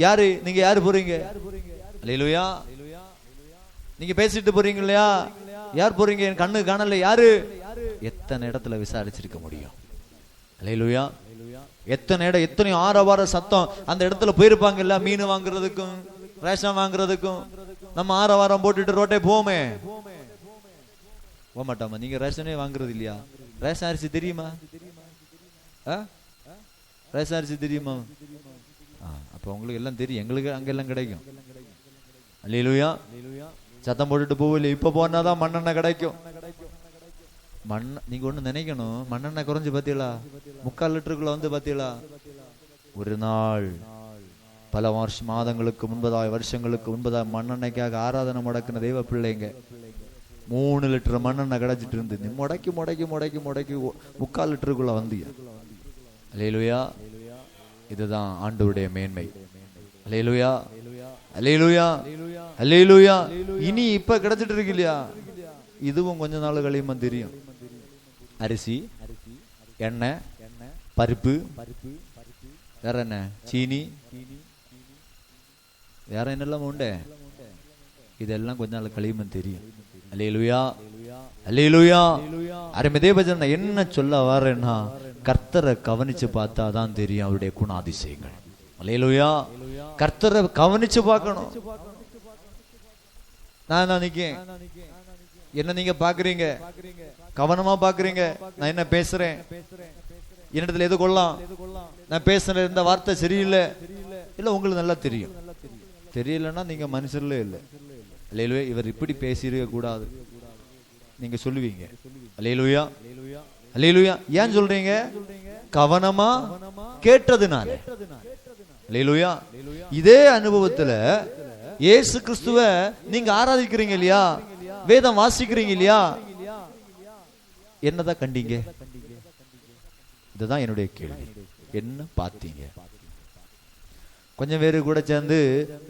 யாரு நீங்க, யாரு போறீங்க? அல்லேலூயா. நீங்க பேசிட்டு போறீங்க இல்லையா, யார் போறீங்க? என் கண்ணு காணல, யாரு? எத்தனை இடத்துல விசாரிச்சிருக்க முடியும்? அல்லேலூயா. எத்தனை இடம், எத்தனை ஆரவார சத்தம் அந்த இடத்துல போயிருப்பாங்க இல்ல, மீன் வாங்குறதுக்கும் ரேஷன் வாங்குறதுக்கும். நம்ம ஆரவாரம் போட்டுட்டு ரோட்டே போமே, போக மாட்டாமா? நீங்க ரேஷனே வாங்குறது இல்லையா? ரேஷன் அரிசி தெரியுமா? ரேஷன் அரிசி தெரியுமா? அப்ப உங்களுக்கு எல்லாம் தெரியும், எங்களுக்கு அங்கெல்லாம் கிடைக்கும். அல்லேலூயா. சத்தம் போட்டுட்டு போகல, இப்ப போனாதான் மண்ணெண்ணெய் கிடைக்கும். நீங்க ஒண்ணு நினைக்கணும், மண்ணெண்ணெய் குறைஞ்சு பாத்தீங்களா, 3/4 லிட்டருக்குள்ள வந்து பாத்தீங்களா? ஒரு நாள் பல மாதங்களுக்கு முன்பதாக, வருஷங்களுக்கு முன்பதாக மண்ணெண்ணெய்க்காக ஆராதனை முடக்கின தெய்வ பிள்ளைங்க 3 லிட்டர் மண்ணெண்ணெய் கிடைச்சிட்டு இருந்து முடக்கி முடக்கி முடக்கி முடக்கி 3/4 லிட்டருக்குள்ள வந்து. அல்லேலூயா. இதுதான் ஆண்டவருடைய மேன்மை. அல்லேலூயா, அல்லேலூயா, அல்லேலூயா. இனி இப்ப கிடைச்சிட்டு இருக்கு இல்லையா, இதுவும் கொஞ்ச நாள் கழியுமா தெரியும். அரிசி, எண்ணெய், பருப்பு, வேற என்ன, சீனி, வேற என்னெல்லாம் உண்டு, இதெல்லாம் கொஞ்ச நாள் கழியுமா தெரியும். அல்லேலூயா, அல்லேலூயா. அருமை தேவஜனமே, என்ன சொல்ல வரேன்னா, கர்த்தரை கவனிச்சு பார்த்தாதான் தெரியும் அவருடைய குணாதிசயங்கள். அல்லேலூயா. கர்த்தரை கவனிச்சு பார்க்கணும். நான் நினைக்கிறேன், என்ன நீங்க பாக்குறீங்க, கவனமா பாக்குறீங்க. நான் என்ன பேசுறேன், என்னிடத்துல எது கொள்ளலாம், நான் பேசுற இந்த வார்த்தை சரியில்லை இல்ல, உங்களுக்கு நல்லா தெரியும். தெரியலன்னா நீங்க மனுஷர்ல இல்லை. அல்லேலூயா. இவர் இப்படி பேசிருக்க கூடாது நீங்க சொல்லுவீங்க. அல்லேலூயா, அல்லேலூயா. ஏன் சொல்றீங்க? கவனமா கேட்டதுனால. அல்லேலூயா. இதே அனுபவத்துல இயேசு கிறிஸ்துவ நீங்க ஆராதிக்கிறீங்க இல்லையா, வேதம் வாசிக்கிறீங்க இல்லையா, என்னதான் கண்டீங்க? இதுதான் என்னுடைய கேள்வி. என்ன பார்த்தீங்க? கொஞ்சம் பேரு கூட சேர்ந்து,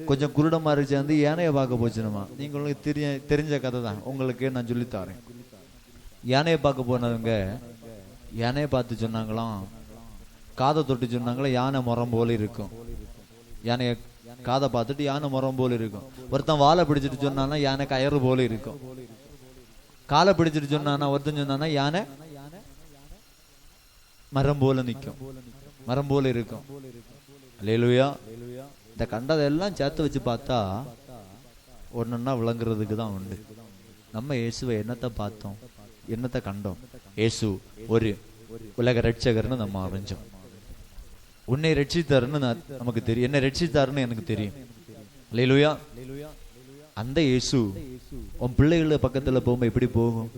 கொஞ்சம் குருடமாரி சேர்ந்து யானையை பார்க்க போச்சுனமா. நீங்க உங்களுக்கு தெரிஞ்ச கதை தான், உங்களுக்கு நான் சொல்லித்தாரேன். யானையை பார்க்க போனவங்க யானையை பார்த்து சொன்னாங்களாம், காதை தொட்டு சொன்னாங்களா, யானை முறம் போல இருக்கும். யானைய காதை பார்த்துட்டு யானை முறம் போல இருக்கும். ஒருத்தன் வாழை பிடிச்சிட்டு சொன்னானா யானை கயறு போல இருக்கும். காலை பிடிச்சிட்டு சொன்னானா, ஒருத்தன் சொன்னானா யானை மரம் போல நிக்கும், மரம் போல இருக்கும். அல்லேலூயா. இந்த கண்டதெல்லாம் சேர்த்து வச்சு பார்த்தா ஒன்னொன்னா விளங்குறதுக்கு தான் உண்டு. நம்ம இயேசுவை என்னத்தை பார்த்தோம், என்னத்தை கண்டோம்? இயேசு ஒரு உலக ரட்சகர்னு நம்ம அறிஞ்சோம். உன்னை ரட்சித்தாருன்னு நமக்கு தெரியும், என்ன ரட்சித்தாருன்னு எனக்கு தெரியும். அல்லேலூயா. அந்த இயேசு உன் பிள்ளைகள பக்கத்துல போகும்போது எப்படி போகும்?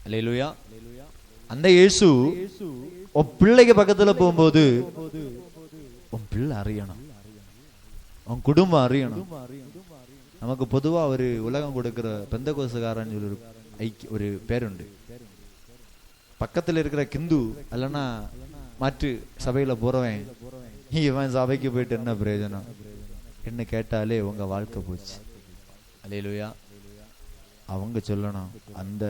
அல்லேலூயா. அந்த இயேசு உன் பிள்ளைக்கு பக்கத்துல போகும்போது உன் பிள்ளை அறியணும், உன் குடும்பம் அறியணும். நமக்கு பொதுவா ஒரு உலகம் கொடுக்கிற பெந்தகோஸ்துக்காரன்னு சொல்லி ஒரு பேருண்டு. பக்கத்துல இருக்கிற கிந்து அல்லனா மாற்று சபையில போறவன், இவன் சபைக்கு போயிட்டு என்ன பிரயோஜனம் என்ன கேட்டாலே உங்க வாழ்க்கை போச்சு. அல்லேலூயா. அவங்க சொல்லணும், அந்த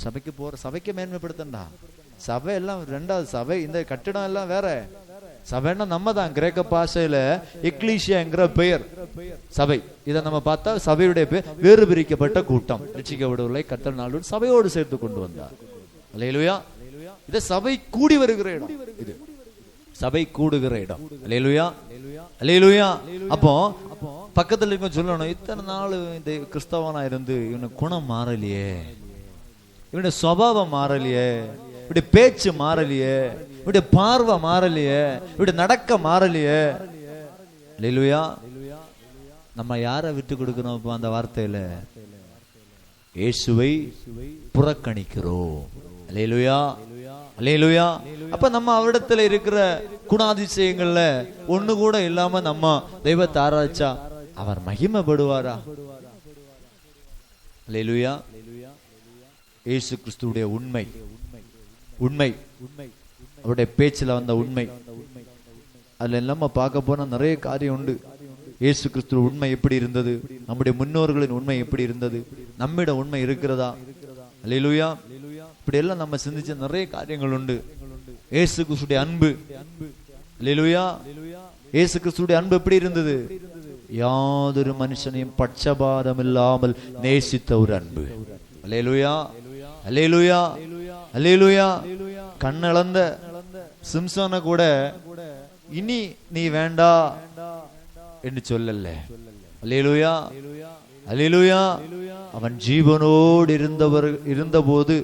சபைக்கு போற, சபைக்கு மேன்மைப்படுத்தண்டா. சபை எல்லாம் ரெண்டாவது, சபை இந்த கட்டிடம் எல்லாம் வேற. சபைன்னா நம்ம தான். கிரேக்க பாஷையில எக்லீசியாங்கிற பெயர் சபை. இதை நம்ம பார்த்தா சபையுடைய பேர் வேறு பிரிக்கப்பட்ட கூட்டம், ரட்சிக்கப்படுவதை கர்த்தர் நாளோடு சபையோடு சேர்த்து கொண்டு வந்தார். அல்லேலூயா. இது சபை கூடி வருகிற இடம், இது சபை கூடுகிற இடம். அல்லேலூயா, அல்லேலூயா. அப்போ பக்கத்துல இருக்க சொல்லணும், இத்தனை நாள் இந்த கிறிஸ்தவனா இருந்து இவனுக்கு குணம் மாறலையே, இவனுடைய சுபாவம் மாறலையே, இவனுடைய பேச்சு மாறலையே, இவனுடைய பார்வை மாறலையே, இவனுடைய நடக்க மாறலையே. அல்லேலூயா. நம்ம யாரை விட்டு கொடுக்கணும் இப்ப அந்த வார்த்தையில? இயேசுவை புறக்கணிக்கிறோம். அல்லேலூயா, அல்லேலூயா. அப்ப நம்ம அவரிடத்துல இருக்கிற குணாதிசயங்கள்ல ஒண்ணு கூட இல்லாம நம்ம தெய்வத்தை ஆராய்ச்சா அவர் மகிமைப்படுவாரா? அல்லேலூயா. இயேசு கிறிஸ்துவுடைய உண்மை, உண்மை, அவருடைய பேச்சுல வந்த உண்மை, அதுல எல்லாம பார்க்க போனா நிறைய காரியம் உண்டு. இயேசு கிறிஸ்துவ உண்மை எப்படி இருந்தது, நம்முடைய முன்னோர்களின் உண்மை எப்படி இருந்தது, நம்மிட உண்மை இருக்கிறதா? அல்லேலூயா. இப்படி எல்லாம் நம்ம சிந்திச்ச நிறைய காரியங்கள் உண்டு. இயேசு கிறிஸ்துடைய அன்பு, அல்லேலூயா. இயேசு கிறிஸ்துடைய அன்பு எப்படி இருந்தது? யாதொரு மனுஷனையும் பட்சபாதம் இல்லாமல் நேசித்த ஒரு அன்பு. அல்லேலூயா, அல்லேலூயா, அல்லேலூயா. கண்ணளந்த சிம்சோனை கூட இனி நீ வேண்டா என்று சொல்லல. அல்லேலூயா, அல்லேலூயா. அவன் ஜீவனோடு இருந்தபோது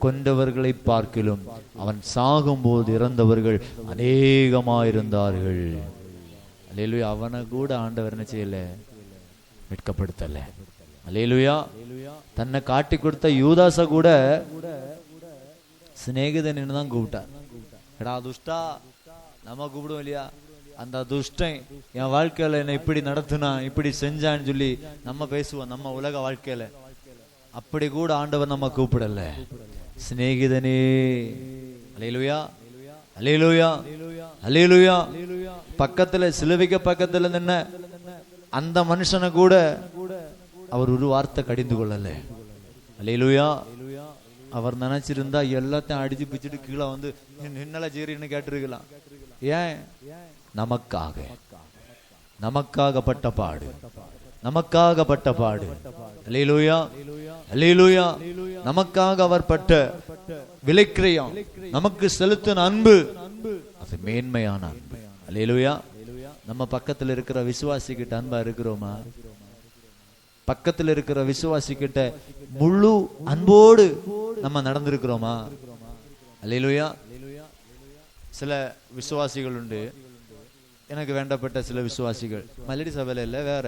கொண்டவர்களை பார்க்கிலும் அவன் சாகும் போது இறந்தவர்கள் அநேகமாயிருந்தார்கள். அல்லேலூயா. அவனை கூட ஆண்டவர் என்ன செய்யல, வெட்கப்படுத்தல. அல்லேலூயா. தன்னை காட்டி கொடுத்த யூதாச கூட சிநேகிதன் தான் கூப்பிட்டார். எடா துஷ்டா, நம்ம கூப்பிடுவோம் இல்லையா, அந்த துஷ்டன் என் வாழ்க்கையில என்ன இப்படி நடத்துனா, இப்படி செஞ்சான்னு சொல்லி நம்ம பேசுவோம் நம்ம உலக வாழ்க்கையில. அப்படி கூட ஆண்டவர் நம்ம கூப்பிடல, சிநேகிதனே. அல்லேலூயா, அல்லேலூயா, அல்லேலூயா. பக்கத்துல சிலுவைக்கு பக்கத்துல நின்ன அந்த மனுஷனை கூட அவர் ஒரு வார்த்தை கடிந்து கொள்ளல. அல்லேலூயா. அவர் நினைச்சிருந்தா எல்லாத்தையும் அடிச்சு பிச்சுட்டு கீழே வந்து நின்னல ஜீரின்னு கேட்டிருக்கலாம். ஏன்? நமக்காகப்பட்ட பாடு, நமக்காகப்பட்ட பாடு. அல்லேலூயா, அல்லேலூயா. நமக்காக அவர் பட்ட விலைக்கிரயம், நமக்கு செலுத்தின அன்பு, அது மேன்மையான அன்பு. அல்லேலூயா. நம்ம பக்கத்துல இருக்கிற விசுவாசி கிட்ட அன்பா இருக்கிறோமா? பக்கத்துல இருக்கிற விசுவாசி கிட்ட முழு அன்போடு நம்ம நடந்திருக்கிறோமா? அல்லேலூயா. சில விசுவாசிகள் உண்டு, எனக்கு வேண்டப்பட்ட சில விசுவாசிகள், மல்லடி சபையில இல்ல, வேற,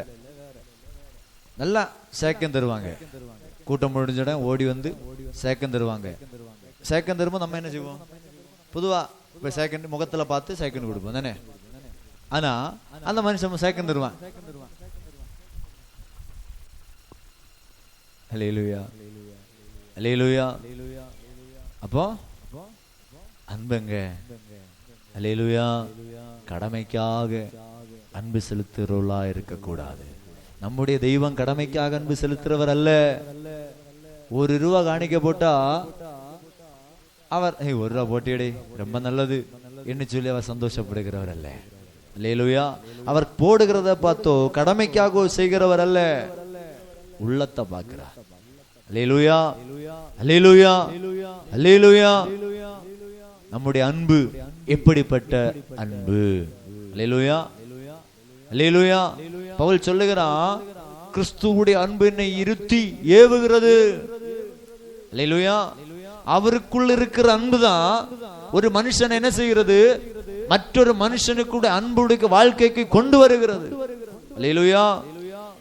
நல்லா சேக்கம் தருவாங்க. கூட்டம் முடிஞ்ச ஓடி வந்து சேக்கம் தருவாங்க. சேக்கம் தரும்போது நம்ம என்ன செய்வோம்? பொதுவா இப்ப சேக்கண்ட் முகத்துல பார்த்து சேக்கண்ட் கொடுப்போம் தானே. ஆனா அந்த மனுஷன் சேக்கம் தருவான். அல்லேலூயா, அல்லேலூயா. அப்போ அன்புங்க. அல்லேலூயா. கடமைக்காக அன்பு செலுத்துறவர்களா இருக்கக்கூடாது. நம்முடைய தெய்வம் கடமைக்காக அன்பு செலுத்துறவர் அல்ல. ₹1 காணிக்க போட்டா அவர் ₹1 போட்டியடே ரொம்ப நல்லது என்று சொல்லி அவர் சந்தோஷப்படுகிறவர் அல்ல. அல்லேலூயா. அவர் போடுகிறத பார்த்தோ கடமைக்காக செய்கிறவர் அல்ல, உள்ளத்தை பார்க்கிறார். அல்லேலூயா, அல்லேலூயா, அல்லேலூயா. நம்முடைய அன்பு எப்படிப்பட்ட அன்பு? அல்லேலூயா, அல்லேலூயா. பவுல் சொல்லுகிறான், கிறிஸ்துவுடைய அன்பு என்னை இருத்தி ஏவுகிறது. அல்லேலூயா. அவருக்குள் இருக்கிற அன்புதான் ஒரு மனுஷன் என்ன செய்கிறது? மற்றொரு மனுஷனுக்கு அன்புடைய வாழ்க்கைக்கு கொண்டு வருகிறது. அல்லேலூயா,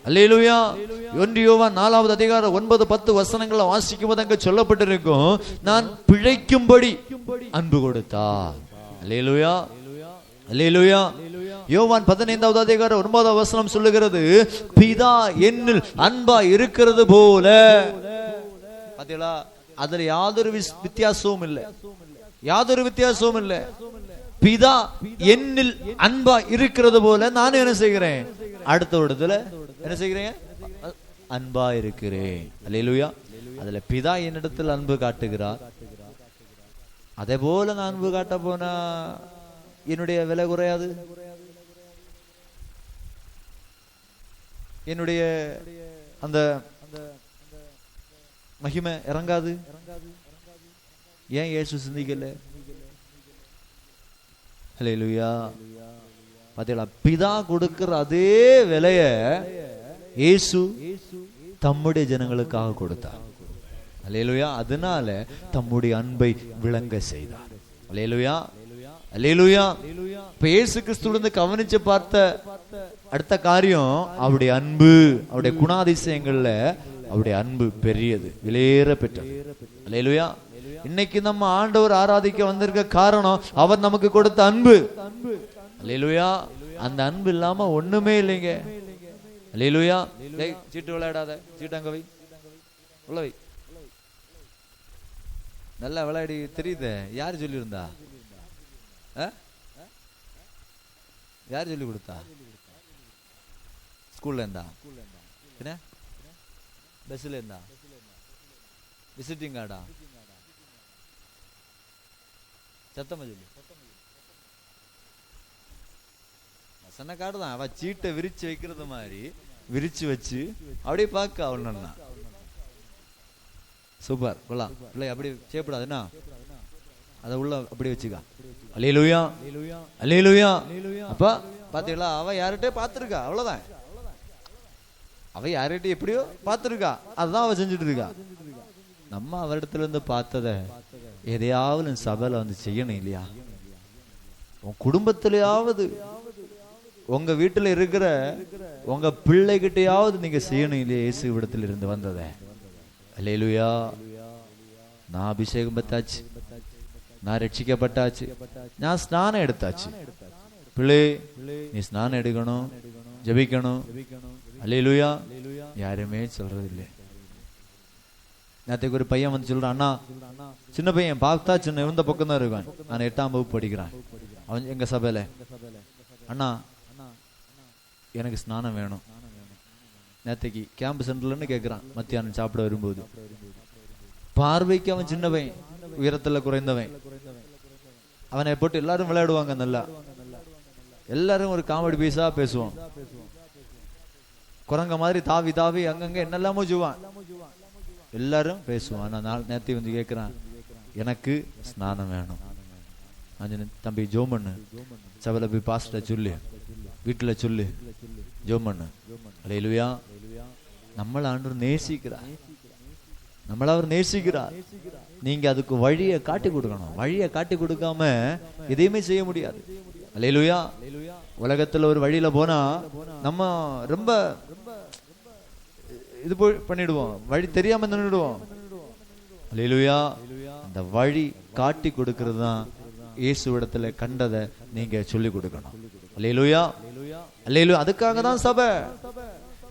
அல்லேலூயா. 1 யோவான் 4வது அதிகாரம் 9-10 வசனங்களை வாசிக்கும் போது அங்க சொல்லப்பட்டிருக்கும், நான் பிழைக்கும்படி அன்பு கொடுத்தார். அல்லேலூயா, அல்லேலூயா. யோவான் 15வது அதிகாரம் 9வது வசனம் சொல்லுகிறது, பிதா என்னில் அன்பா இருக்கிறது போல. பாத்தீங்களா? அதுல யாதொரு வித்தியாசமும் இல்லை, யாதொரு வித்தியாசமும் இல்லை. பிதா என்னில் அன்பா இருக்கிறது போல நானும் என்ன செய்கிறேன்? அடுத்த இடத்துல என்ன செய்கிறேன்? அன்பா இருக்கிறேன். அல்லேலூயா. அதுல பிதா என்னிடத்தில் அன்பு காட்டுகிறார். அதே போல நான் அன்பு காட்ட போனா என்னுடைய விலை குறையாது, என்னுடைய அந்த மகிமை இறங்காது. ஏன் இயேசு சிந்திக்கல? அல்லேலூயா. பாத்தீங்களா? பிதா கொடுக்கிற அதே விலைய இயேசு தம்முடைய ஜனங்களுக்காக கொடுத்தார். அல்லேலூயா. அதனால தம்முடைய அன்பை விளங்க செய்தார். அல்லேலூயா, அல்லேலூயா. இப்ப இயேசு கிறிஸ்துவிலிருந்து கவனிச்சு பார்த்த அடுத்த காரியம் அவருடைய அன்பு. அவருடைய குணாதிசயங்கள்ல அவருடைய அன்பு பெரியது, விலையேற பெற்றது. அல்லேலூயா. இன்னைக்கு நம்ம ஆண்டவர் ஆராதிக்க வந்திருக்க காரணம் அவர் நமக்கு கொடுத்த அன்பு. அல்லேலூயா. அந்த அன்பு இல்லாம ஒண்ணுமே இல்லைங்க. அல்லேலூயா. சீட்டு விளையாடாத, சீட்டு அங்க வை, உள்ள வை. நல்லா விளையாடி தெரியுது. யாரு சொல்லி இருந்தா? யாரு சொல்லி கொடுத்தா? ஸ்கூல்ல இருந்தா? என்ன பஸ்ல இருந்தா? விசிட்டிங் கார்டா? சத்தமா சொல்லு. வசன கார்டு தான். அவ சீட்டை விரிச்சு வைக்கிறது மாதிரி விரிச்சு வச்சு அப்படியே பார்க்க அவனா. சூப்பர், கொள்ளலாம். பிள்ளை அப்படி செய்யப்படாது, என்ன அதை உள்ள அப்படி வச்சுக்கா. அல்லேலூயா, அல்லேலூயா. அப்ப பாத்தீங்களா? அவ யார்கிட்ட பாத்துருக்கா, அவ்வளவுதான். அவ யார்கிட்ட எப்படியோ பாத்துருக்கா, அதுதான் அவ செஞ்சுட்டு இருக்கா. நம்ம அவரிடத்துல இருந்து பார்த்தத எதையாவது சபையில வந்து செய்யணும் இல்லையா? உன் குடும்பத்திலேயாவது, உங்க வீட்டுல இருக்கிற உங்க பிள்ளைகிட்டையாவது நீங்க செய்யணும் இல்லையா? இயேசு இடத்துல இருந்து வந்தத. அல்லேலூயா. நான் அபிஷேகம் பெற்றாச்சு, நான் ரட்சிக்கப்பட்டாச்சு, நான் ஸ்நானம் எடுத்தாச்சு. பிள்ளை நீ ஸ்நானம் எடுக்கணும், ஜெபிக்கணும். அல்லேலூயா. யாருமே சொல்றது இல்லை. நேற்றுக்கு ஒரு பையன் வந்து சொல்றான், அண்ணா, சின்ன பையன் பார்த்தா சின்ன இந்த பக்கம் தான் இருக்கான், நான் 8ஆம் வகுப்பு படிக்கிறான். அவன் எங்க சபையில, அண்ணா எனக்கு ஸ்நானம் வேணும். நேத்தைக்கு கேம்ப் சென்டர்லன்னு கேட்கிறான் மத்தியானம் சாப்பிட வரும்போது. பார்வைக்கு அவன் சின்னவன், உயரத்துல குறைந்தவன். அவனை போட்டு எல்லாரும் விளையாடுவாங்க, நல்லா எல்லாரும் ஒரு காமெடி பீஸா பேசுவான். குரங்க மாதிரி தாவி தாவி அங்கங்க என்னெல்லாமோ செய்வான், எல்லாரும் பேசுவான். நான் நேத்தி வந்து கேட்கிறான், எனக்கு ஸ்நானம் வேணும். தம்பி ஜோம் பண்ணு, சபையில போய் பாஸ்டர் சொல்லு, வீட்டுல சொல்லு, ஜோம் பண்ணு. அல்லேலூயா. நம்மள ஆண்டவர் நேசிக்கிறார், நம்மள அவர் நேசிக்கிறார். நீங்க அதுக்கு வழியை காட்டி கொடுக்கணும். வழியை காட்டி கொடுக்காம எதையுமே செய்ய முடியாது. அல்லேலூயா. உலகத்துல ஒரு வழியில போனா நம்ம ரொம்ப இது பண்ணிடுவோம், வழி தெரியாம நின்றுடுவோம். அல்லேலூயா. அந்த வழி காட்டி கொடுக்கிறது தான் இயேசுவிடத்துல கண்டதை நீங்க சொல்லி கொடுக்கணும். அல்லேலூயா. அல்லேலூயா. அதுக்காக தான் சபை.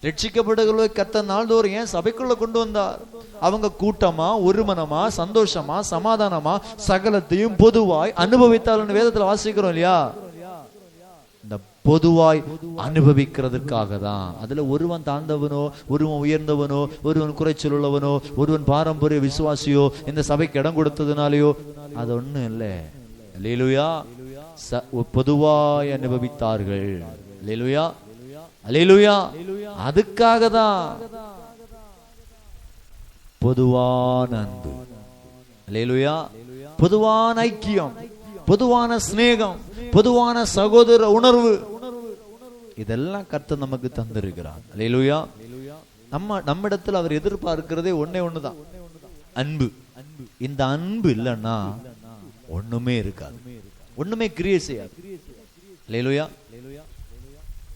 ரட்சிக்கப்படுகளை கர்த்தர் நாள்தோறும் ஏன் சபைக்குள்ள கொண்டு வந்தார்? அவங்க கூட்டமா, ஒருமனமா, சந்தோஷமா, சமாதானமா சகலத்தையும் பொதுவாய் அனுபவித்தாலும் வேதத்துல வாசிக்கிறோம் இல்லையா? இந்த பொதுவாய் அனுபவிக்கிறதுக்காக தான். அதுல ஒருவன் தாழ்ந்தவனோ, ஒருவன் உயர்ந்தவனோ, ஒருவன் குறைச்சல் உள்ளவனோ, ஒருவன் பாரம்பரிய விசுவாசியோ இந்த சபைக்கு இடம் கொடுத்ததுனாலயோ அது ஒண்ணும் இல்லை. அல்லேலூயா. பொதுவாய் அனுபவித்தார்கள். அல்லேலூயா. அல்லேலூயா. அதுக்காக தான் பொதுவான அன்பு. அல்லேலூயா. பொதுவான ஐக்கியம், பொதுவான சிநேகம், பொதுவான சகோதர உணர்வு, இதெல்லாம் கர்த்தர் நமக்கு தந்திருக்கிறார். அல்லேலூயா. நம்மிடத்தில் அவர் எதிர்பார்க்கிறதே ஒண்ணுதான், அன்பு. இந்த அன்பு இல்லைன்னா ஒண்ணுமே இருக்காது, ஒண்ணுமே கிரியேட் செய்யாது. அல்லேலூயா.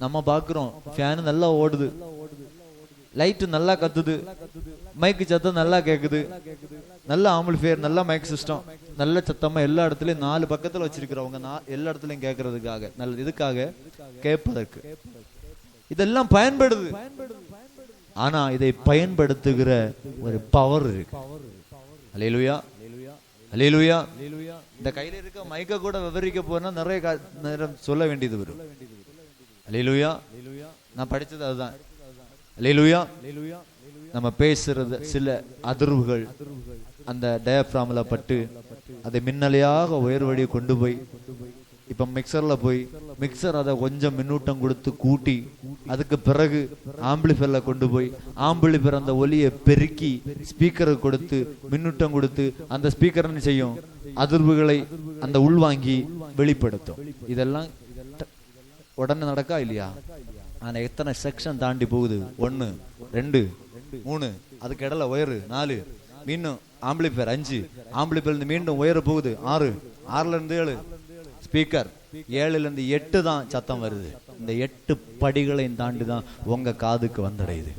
நம்ம பாக்குறோம், ஃபேன் நல்லா ஓடுது, லைட் நல்லா கத்துது, மைக்கு சத்தம் நல்லா கேக்குது, நல்ல ஆம்பிளிஃபையர், நல்ல மைக் சிஸ்டம், நல்ல சத்தமா எல்லா இடத்துலயும் 4 பக்கத்துல வச்சிருக்கிறவங்க எல்லா இடத்துலயும் கேட்கறதுக்காக, நல்ல இதுக்காக கேட்பதற்கு இதெல்லாம் பயன்படுது. ஆனா இதை பயன்படுத்துகிற ஒரு பவர் இருக்கு. அல்லேலூயா. அல்லேலூயா. இந்த கையில இருக்க மைக்க கூட விவரிக்க போனா நிறைய நேரம் சொல்ல வேண்டியது வரும். அல்லேலூயா. நான் படிச்சது அதுதான். அல்லேலூயா. நம்ம பேசுறது சில அதிர்வுகள் அந்த டயப்ராம்ல பட்டு அதை மின்னலையாக உயர்வழி கொண்டு போய் இப்ப மிக்சர்ல போய் மிக்சர் அதை கொஞ்சம் மின்னூட்டம் கொடுத்து கூட்டி அதுக்கு பிறகு ஆம்பிளிஃபையர்ல கொண்டு போய் ஆம்பிளிஃபையர் அந்த ஒலியை பெருக்கி ஸ்பீக்கருக்கு கொடுத்து மின்னூட்டம் கொடுத்து அந்த ஸ்பீக்கர் என்ன செய்யும்? அதிர்வுகளை அந்த உள்வாங்கி வெளிப்படுத்தும். இதெல்லாம் உடனே நடக்கா இல்லையா? ஆனா எத்தனை செக்ஷன் தாண்டி போகுது? 1 2 3, அதுக்கு இடையில ஒயரு 4, மீண்டும் ஆம்பிளிஃபையர் 5, ஆம்பிளிஃபையர் மீண்டும் ஒயரு போகுது 6, 6ல இருந்து 7 ஸ்பீக்கர், 7ல இருந்து 8 தான் சத்தம் வருது. இந்த 8 படிகளையும் தாண்டி தான் உங்க காதுக்கு வந்தடையுது.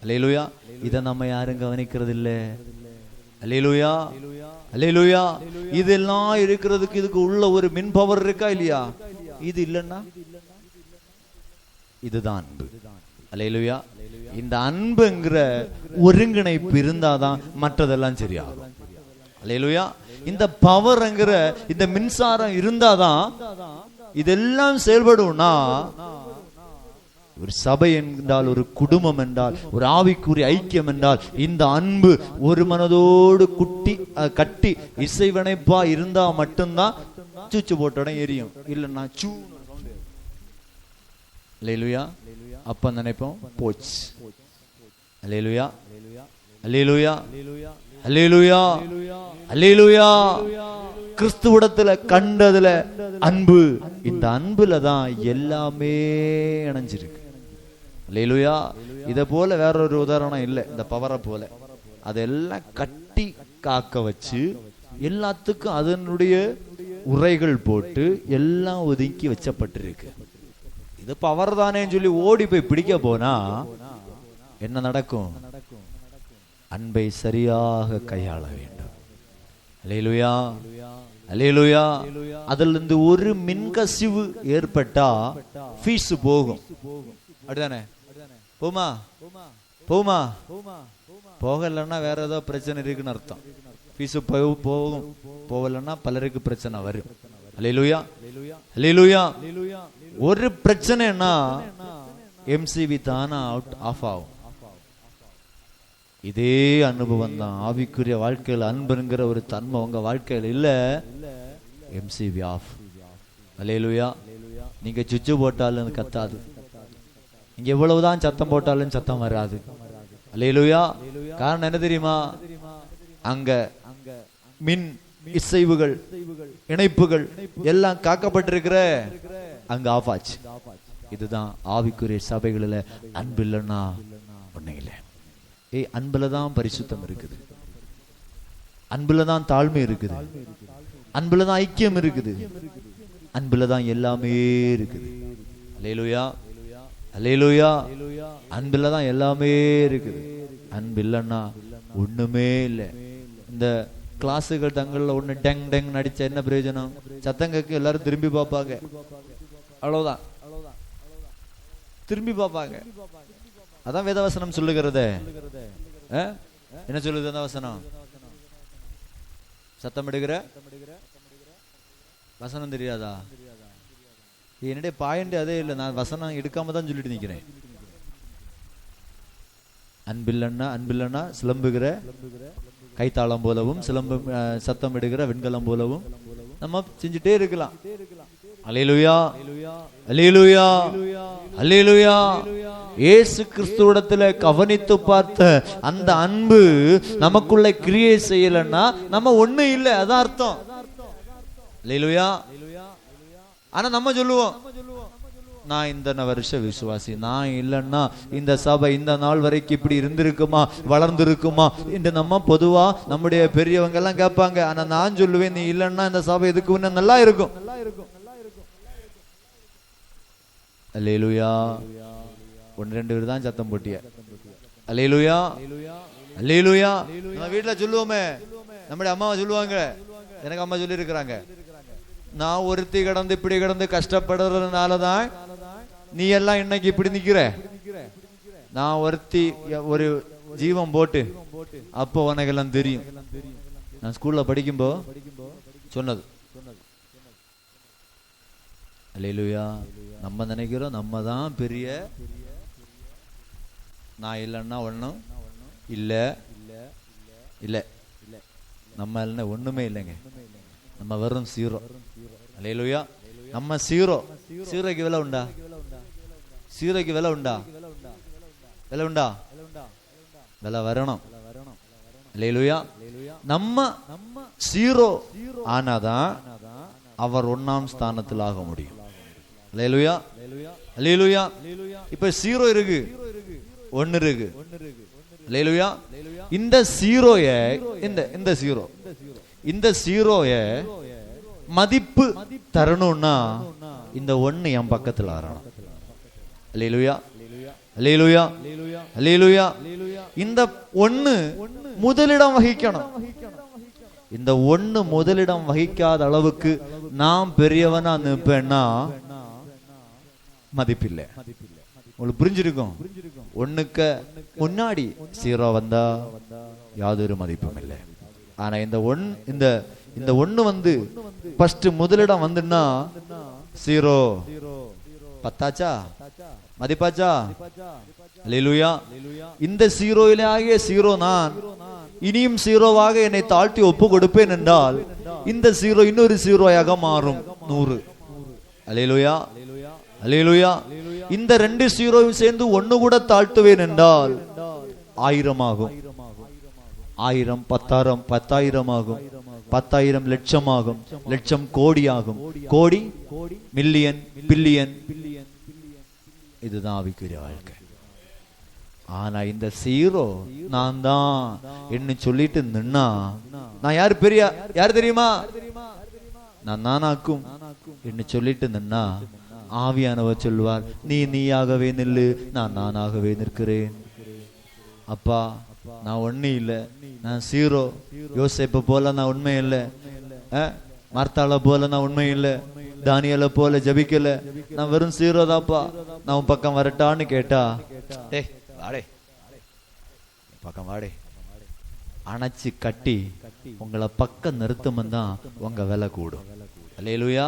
அல்லேலூயா. இதை நம்ம யாரும் கவனிக்கிறது இல்லை. அல்லேலூயா. அல்லேலூயா. இதெல்லாம் இருக்கிறதுக்கு இதுக்கு உள்ள ஒரு மின் பவர் இருக்கா இல்லையா? இது இல்லைன்னா இதுதான் அன்பு. அல்லேலூயா. இந்த அன்புங்கிற ஒருங்கிணைப்பு இருந்தாதான் மற்றதெல்லாம் சரியாகும். அல்லேலூயா. இந்த பவர்ங்கிற இந்த மின்சாரம் இருந்தாதான் இதெல்லாம் செயல்படும்னா, ஒரு சபை என்றால், ஒரு குடும்பம் என்றால், ஒரு ஆவிக்குரிய ஐக்கியம் என்றால், இந்த அன்பு ஒரு மனதோடு கட்டி இசைவனைப்பா இருந்தா மட்டும்தான் சுச்சு போட்டோட எரியும். இல்லைன்னா சூ. அல்லேலூயா. அப்ப நினைப்போம் போச்சு. அல்லேலூயா. அல்லேலூயா. அல்லேலூயா. அல்லேலூயா. கிறிஸ்துவிடத்துல கண்டதுல அன்பு, இந்த அன்புல தான் எல்லாமே இணைஞ்சிருக்கு. அல்லேலூயா. இத போல வேற ஒரு உதாரணம் இல்லை இந்த பவரை போல. அதெல்லாம் கட்டி காக்க வச்சு எல்லாத்துக்கும் அதனுடைய உரைகள் போட்டு எல்லாம் ஒதுக்கி வச்சப்பட்டிருக்கு. இது பவர் தானேன்னு சொல்லி ஓடி போய் பிடிக்க போனா என்ன நடக்கும்? அன்பை சரியாக கையாள வேண்டும். அல்லேலூயா. அல்லேலூயா. அதுல இருந்து ஒரு மின்கசிவு ஏற்பட்டா ஃபீஸ் போகும். அப்படிதானே? போமா? போமா? போகலன்னா வேற ஏதோ பிரச்சனை இருக்குன்னு அர்த்தம். ஃபீஸ் போகும். போகலன்னா பலருக்கு பிரச்சனை வரும். அல்லேலூயா. அல்லேலூயா. ஒரு பிரச்சனைனா எம்சிவி தானா ஆஃப் ஆகும். இதே அனுபவம் தான் ஆவிக்குரிய வாழ்க்கையில். அன்புங்கிற ஒரு தன்மை உங்க வாழ்க்கையில் இல்ல, எம்சிவி ஆஃப். அல்லேலூயா. நீங்க சுவிட்ச் போட்டாலும் கத்தாது, நீங்க எவ்வளவுதான் சத்தம் போட்டாலும் சத்தம் வராது. அல்லேலூயா. காரணம் என்ன தெரியுமா? அங்க மின் இசைவுகள் இணைப்புகள் எல்லாம் காக்கப்பட்டிருக்கிற அங்க ஆஃப் ஆச்சு. இதுதான் ஆவிக்குரிய சபைகளில் அன்பு இல்லைன்னா ஒண்ணு இல்லை. அன்புலதான் பரிசுத்தம் இருக்குது, அன்புலதான் தாழ்மை இருக்குது, அன்புலதான் ஐக்கியம் இருக்குது, அன்புலதான் எல்லாமே இருக்குது. அல்லேலூயா, அல்லேலூயா. அன்புலதான் எல்லாமே இருக்குது. அன்பு இல்லைன்னா ஒண்ணுமே இல்லை. இந்த கிளாஸுகள் தங்கள்ல ஒண்ணு டெங் டெங் நடிச்ச என்ன பிரயோஜனம்? சத்தம் கேட்க எல்லாரும் திரும்பி பார்ப்பாங்க, அவ்வளவுதான், திரும்பி பார்ப்பாங்க. அதான் வேதவசனம் சொல்லுகிறது. என்ன சொல்லுது அந்த வசனம்? சத்தம் எடுக்கிற வசனம் தெரியாதா? என்னுடைய பாயிண்ட் அதே இல்லை, நான் வசனம் எடுக்காம தான் சொல்லிட்டு நிக்கிறேன். அன்பில்லன்னா சிலம்புகிற கைத்தாளம் போலவும் சிலம்பு சத்தம் எடுக்கிற வெண்கலம் போலவும் நம்ம செஞ்சுட்டே இருக்கலாம். அல்லேலூயா, அல்லேலூயா, அல்லேலூயா. இயேசு கிறிஸ்துவிடத்துல கவனித்து பார்த்த அந்த அன்பு நமக்குள்ள கிரியை செய்யலன்னா நம்ம ஒண்ணு இல்லை, அதான் அர்த்தம். அல்லேலூயா. ஆனா நம்ம சொல்லுவோம், நான் இந்த வருஷ விசுவாசி, நான் இல்லைன்னா இந்த சபை இந்த நாள் வரைக்கும் இப்படி இருந்திருக்குமா, வளர்ந்துருக்குமா என்று நம்ம பொதுவா நம்முடைய பெரியவங்க எல்லாம் கேட்பாங்க. ஆனா நான் சொல்லுவேன், நீ இல்லைன்னா இந்த சபை எதுக்கு முன்ன நல்லா இருக்கும். அல்லேலூயா. ஒன்று ரெண்டு பேர் தான் சத்தம் போட்டிய. அல்லேலூயா, அல்லேலூயா. நம்ம வீட்டுல சொல்லுவோமே, நம்முடைய அம்மாவை சொல்லுவாங்க, எனக்கு அம்மா சொல்லி இருக்கிறாங்க, நான் ஒருத்தி கிடந்து இப்படி கிடந்து கஷ்டப்படுறதுனாலதான் நீ எல்லாம் இன்னைக்கு இப்படி நிக்கிற. நான் ஒருத்தி ஒரு ஜீவம் போட்டு அப்போ உனக்கு எல்லாம் தெரியும். நான் ஸ்கூல்ல படிக்கும்போ சொன்னது. அல்லேலூயா. நம்ம நினைக்கிறோம் நம்ம தான் பெரிய, நான் இல்லைன்னா ஒன்றும் இல்லை, இல்லை, நம்ம இல்லைன்னா ஒண்ணுமே இல்லைங்க, நம்ம வெறும் சீரோ. அல்லேலூயா. நம்ம சீரோ. சீரோக்கு விலை உண்டா? சீரோக்கு விலை உண்டா? விலை உண்டா? விலை வரணும். அல்லேலூயா. நம்ம சீரோ ஆனாதான் அவர் ஒன்னாம் ஸ்தானத்தில் ஆக முடியும். அல்லேலூயா, அல்லேலூயா. இப்ப சீரோ இருக்கு, ஒன்னு இருக்கு. அல்லேலூயா. இந்த சீரோய இந்த சீரோ, இந்த சீரோய மதிப்பு தரணும்னா இந்த ஒண்ணு என் பக்கத்துல வரணும். அல்லேலூயா, அல்லேலூயா, அல்லேலூயா. இந்த ஒண்ணு முதலிடம் வகிக்கணும். இந்த ஒண்ணு முதலிடம் வகிக்காத அளவுக்கு நான் பெரியவனா நிற்பேன்னா மதிப்பில்லை. உங்களுக்கு புரிஞ்சிருக்கும். ஒண்ணுக்கு முன்னாடி சீரோ வந்தா யாதொரு மதிப்பும் இல்லை. ஆனா இந்த ஒண்ணு வந்து ஃபர்ஸ்ட் முதலிடம் வந்துன்னா சீரோ பத்தாச்சா, மதிப்பாச்சா? அல்லேலூயா. இந்த சீரோயிலே ஆகிய சீரோ நான் இனியும் சீரோவாக என்னை தாழ்த்தி ஒப்பு கொடுப்பேன் என்றால் இந்த சீரோ இன்னொரு சீரோயாக மாறும் 100. அல்லேலூயா, அல்லேலூயா. இந்த 2 சீரோவும் சேர்ந்து ஒண்ணு கூட தாழ்த்துவேன் என்றால் 1000 ஆகும். 1000 10,000 10,000 ஆகும். 10,000 லட்சம் ஆகும். லட்சம் கோடி ஆகும். கோடி மில்லியன் பில்லியன். இதுதான் ஆவிக்குரிய வாழ்க்கை. ஆனா இந்த சீரோ நான் தான் என்ன சொல்லிட்டு நின்னா நான் யாரு? பெரிய யாரு தெரியுமா? நான் நானாக்கும் என்ன சொல்லிட்டு நின்னா ஆவியானவர் சொல்லுவார், நீ நீயாகவே நில்லு, நான் நானாகவே நிற்கிறேன். அப்பா நான் ஒண்ணு இல்லை, நான் சீரோ. யோசேப்பை போல நான் உண்மை இல்லை, மார்த்தாள போல நான் உண்மை இல்லை, தானியலை போல ஜபிக்கல, நான் வெறும் சீரோ தாப்பா. நான் உன் பக்கம் வரட்டான்னு கேட்டா, டேய் வாடே, பக்கம் வாடே, அணைச்சு கட்டி உங்களை பக்கம் நிறுத்தம் தான் உங்க விலை கூடும். அல்லேலூயா,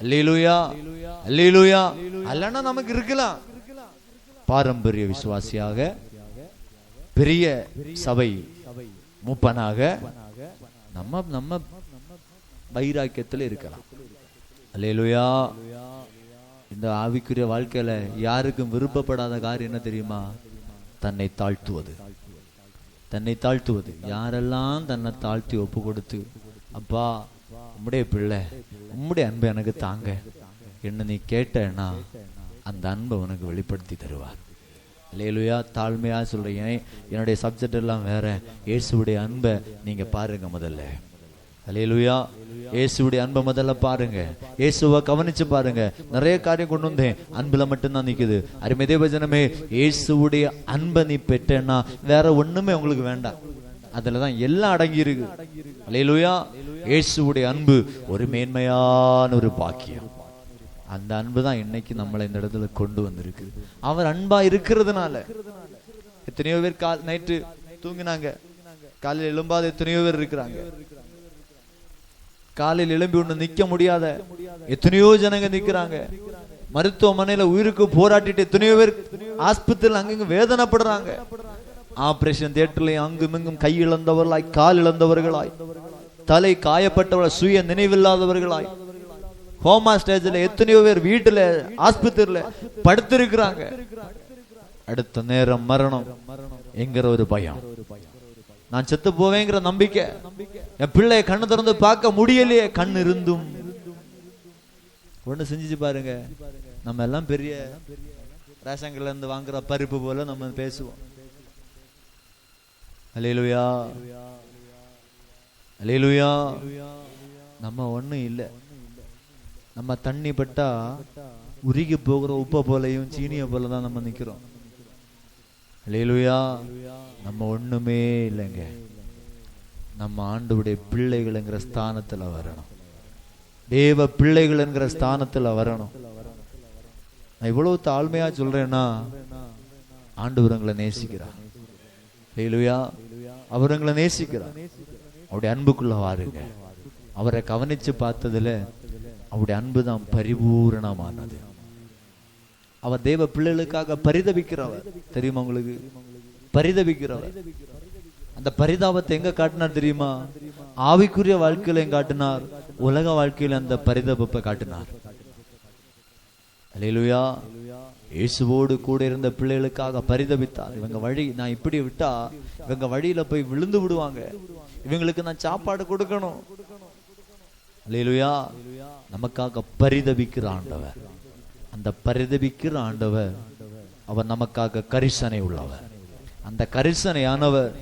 அல்லேலூயா, அல்லேலூயா. அல்லன்னா நமக்கு இருக்கலாம், பாரம்பரிய விசுவாசியாக, பெரிய சபை மூப்பனாக நம்ம நம்ம வைராக்கியத்தில் இருக்கலாம். அல்லேலூயா. இந்த ஆவிக்குரிய வாழ்க்கையில யாருக்கும் விருப்பப்படாத காரியம் என்ன தெரியுமா? தன்னை தாழ்த்துவது. தன்னை தாழ்த்துவது. யாரெல்லாம் தன்னை தாழ்த்தி ஒப்பு கொடுத்து, அப்பா உம்முடைய பிள்ளை, உம்முடைய அன்பை எனக்கு தாங்க என்ன நீ கேட்டேன்னா அந்த அன்பை உனக்கு வெளிப்படுத்தி தருவார். அல்லேலூயா. தாழ்மையா சொல்றேன். என்னுடைய சப்ஜெக்ட் எல்லாம் வேற. இயேசுடைய அன்பை நீங்க பாருங்க முதல்ல. அல்லேலூயா. இயேசுடைய அன்பை முதல்ல பாருங்க. இயேசுவை கவனிச்சு பாருங்க. நிறைய காரியம் கொண்டு வந்தேன், அன்புல மட்டும்தான் நிக்குது. அருமை தேவஜனமே, இயேசுடைய அன்பை நீ பெற்றேன்னா வேற ஒண்ணுமே உங்களுக்கு வேண்டாம். அதுலதான் எல்லாம் அடங்கி இருக்கு. அல்லேலூயா. இயேசுடைய அன்பு ஒரு மேன்மையான ஒரு பாக்கியம். அந்த அன்பு தான் இன்னைக்கு நம்மளை இந்த இடத்துல கொண்டு வந்திருக்கு. அவர் அன்பா இருக்கிறதுனால. எத்தனையோ பேர் நைட்டு தூங்கினாங்க, காலையில் எழும்பாத எத்தனையோ பேர் இருக்கிறாங்க. காலையில் எழும்பி ஒண்ணு நிக்க முடியாத எத்தனையோ ஜனங்க நிக்கிறாங்க. மருத்துவமனையில உயிருக்கு போராட்டிட்டு எத்தனையோ பேர் ஆஸ்பத்திரியில் அங்கங்க வேதனைப்படுறாங்க. ஆபரேஷன் தியேட்டர்லயும் அங்கும் இங்கும் கை இழந்தவர்களாய், கால் இழந்தவர்களாய், தலை காயப்பட்டவர்கள், சுய நினைவில்லாதவர்களாய், ஹோமா ஸ்டேஜ்ல எத்தனையோ பேர் வீட்டுல ஆஸ்பத்திரியில படுத்திருக்கிறாங்க. அடுத்த நேரம் மரணம் என்கிற ஒரு பயம். நான் செத்து போவேங்கிற நம்பிக்கை. என் பிள்ளைய கண்ணு திறந்து பார்க்க முடியலையே. கண் இருந்தும் ஒண்ணு செஞ்சுச்சு பாருங்க. நம்ம எல்லாம் பெரிய ரேஷன்ல இருந்து வாங்குற பருப்பு போல நம்ம பேசுவோம். அல்லேலூயா. அல்லேலூயா. நம்ம ஒண்ணும் இல்லை. நம்ம தண்ணி பட்டா உருகி போகிற உப்பை போலையும் சீனியை போல தான் நம்ம நிக்கிறோம். அல்லேலூயா. நம்ம ஒண்ணுமே இல்லைங்க. நம்ம ஆண்டவருடைய பிள்ளைகள்ங்கிற ஸ்தானத்துல வரணும். தேவ பிள்ளைகள் என்கிற ஸ்தானத்துல வரணும். நான் இவ்வளவு தாழ்மையா சொல்றேன்னா ஆண்டவர் உங்களை நேசிக்கிறார். அல்லேலூயா. அவர் உங்களை நேசிக்கிறார். அவருடைய அன்புக்குள்ள வாருங்க. அவரை கவனிச்சு பார்த்ததுல அவருடைய அன்பு தான் பரிபூரணமானது. அவர் தேவ பிள்ளைகளுக்காக பரிதபிக்கிறவர். தெரியுமா உங்களுக்கு? பரிதபிக்கிறவர். அந்த பரிதாபத்தை எங்க காட்டினார் தெரியுமா? ஆவிக்குரிய வாழ்க்கையில காட்டினார், உலக வாழ்க்கையில அந்த பரிதாபத்தை காட்டினார். அல்லேலூயா. இயேசுவோடு கூட இருந்த பிள்ளைகளுக்காக பரிதபித்தார். இவங்க வழி நான் இப்படி விட்டா இவங்க வழியில போய் விழுந்து விடுவாங்க, இவங்களுக்கு நான் சாப்பாடு கொடுக்கணும். அல்லேலூயா. நமக்காக பரிதபிக்கிற ஆண்டவர். அந்த பரிதபிக்கிற ஆண்டவர் அவர் நமக்காக கரிசனை உள்ளவர். அந்த கரிசனையானவர்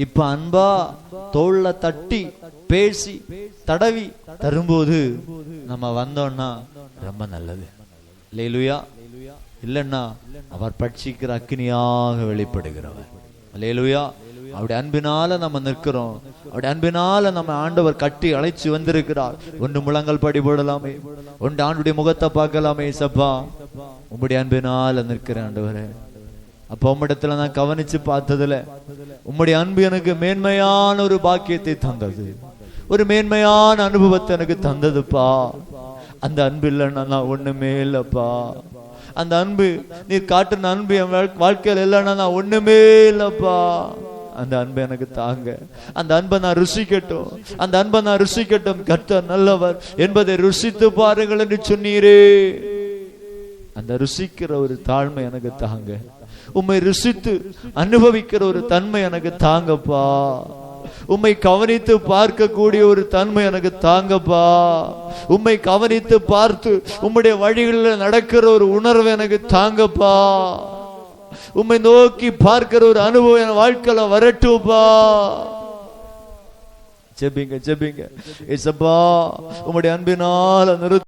இப்ப அன்பா தோள்ல தட்டி பேசி தடவி தரும்போது நம்ம வந்தோம்னா ரொம்ப நல்லது. அல்லேலூயா. இல்லைன்னா அவர் பட்சிக்கிற அக்கினியாக வெளிப்படுகிறவர். அல்லேலூயா. அவருடைய அன்பினால நம்ம நிற்கிறோம். அவருடைய அன்பினால நம்ம ஆண்டவர் கட்டி அழைச்சு வந்திருக்கிறார். ஒன்று முழங்கள் படி போடலாமே, ஒன்று ஆண்டுடைய முகத்தை பார்க்கலாமே. சப்பா உம்முடைய அன்பினால நிற்கிற ஆண்டவரே. அப்ப உம்மிடத்துல நான் கவனிச்சு பார்த்ததுல உம்முடைய அன்பு எனக்கு மேன்மையான ஒரு பாக்கியத்தை தந்தது, ஒரு மேன்மையான அனுபவத்தை எனக்கு தந்ததுப்பா. அந்த அன்பு இல்லைன்னா நான் ஒண்ணுமே இல்லப்பா. அந்த அன்பு நீர் காட்டுன அன்பு என் வாழ்க்கையில் இல்லைன்னா நான் ஒண்ணுமே இல்லப்பா. அந்த அன்பை எனக்கு தாங்க. அந்த அன்பை நான் ருசிக்கட்டும். அந்த அன்பை நான் ருசிக்கட்டும். கர்த்தர் நல்லவர் என்பதை ருசித்து பாருங்கள் என்று சொன்னீரே. அந்த ருசிக்கிற ஒரு தாழ்மை எனக்கு தாங்க. உம்மை ருசித்து அனுபவிக்கிற ஒரு தன்மை எனக்கு தாங்கப்பா. உம்மை கவனித்து பார்க்கக்கூடிய ஒரு தன்மை எனக்கு தாங்கப்பா. உம்மை கவனித்து பார்த்து உம்முடைய வழிகளில் நடக்கிற ஒரு உணர்வு எனக்கு தாங்கப்பா. உம்மை நோக்கி பார்க்கிற ஒரு அனுபவம் என் வாழ்க்கையில வரட்டும்பா. ஜெபிங்க ஜெபிங்க. ஏசப்பா உம்முடைய அன்பினால நிறுத்தி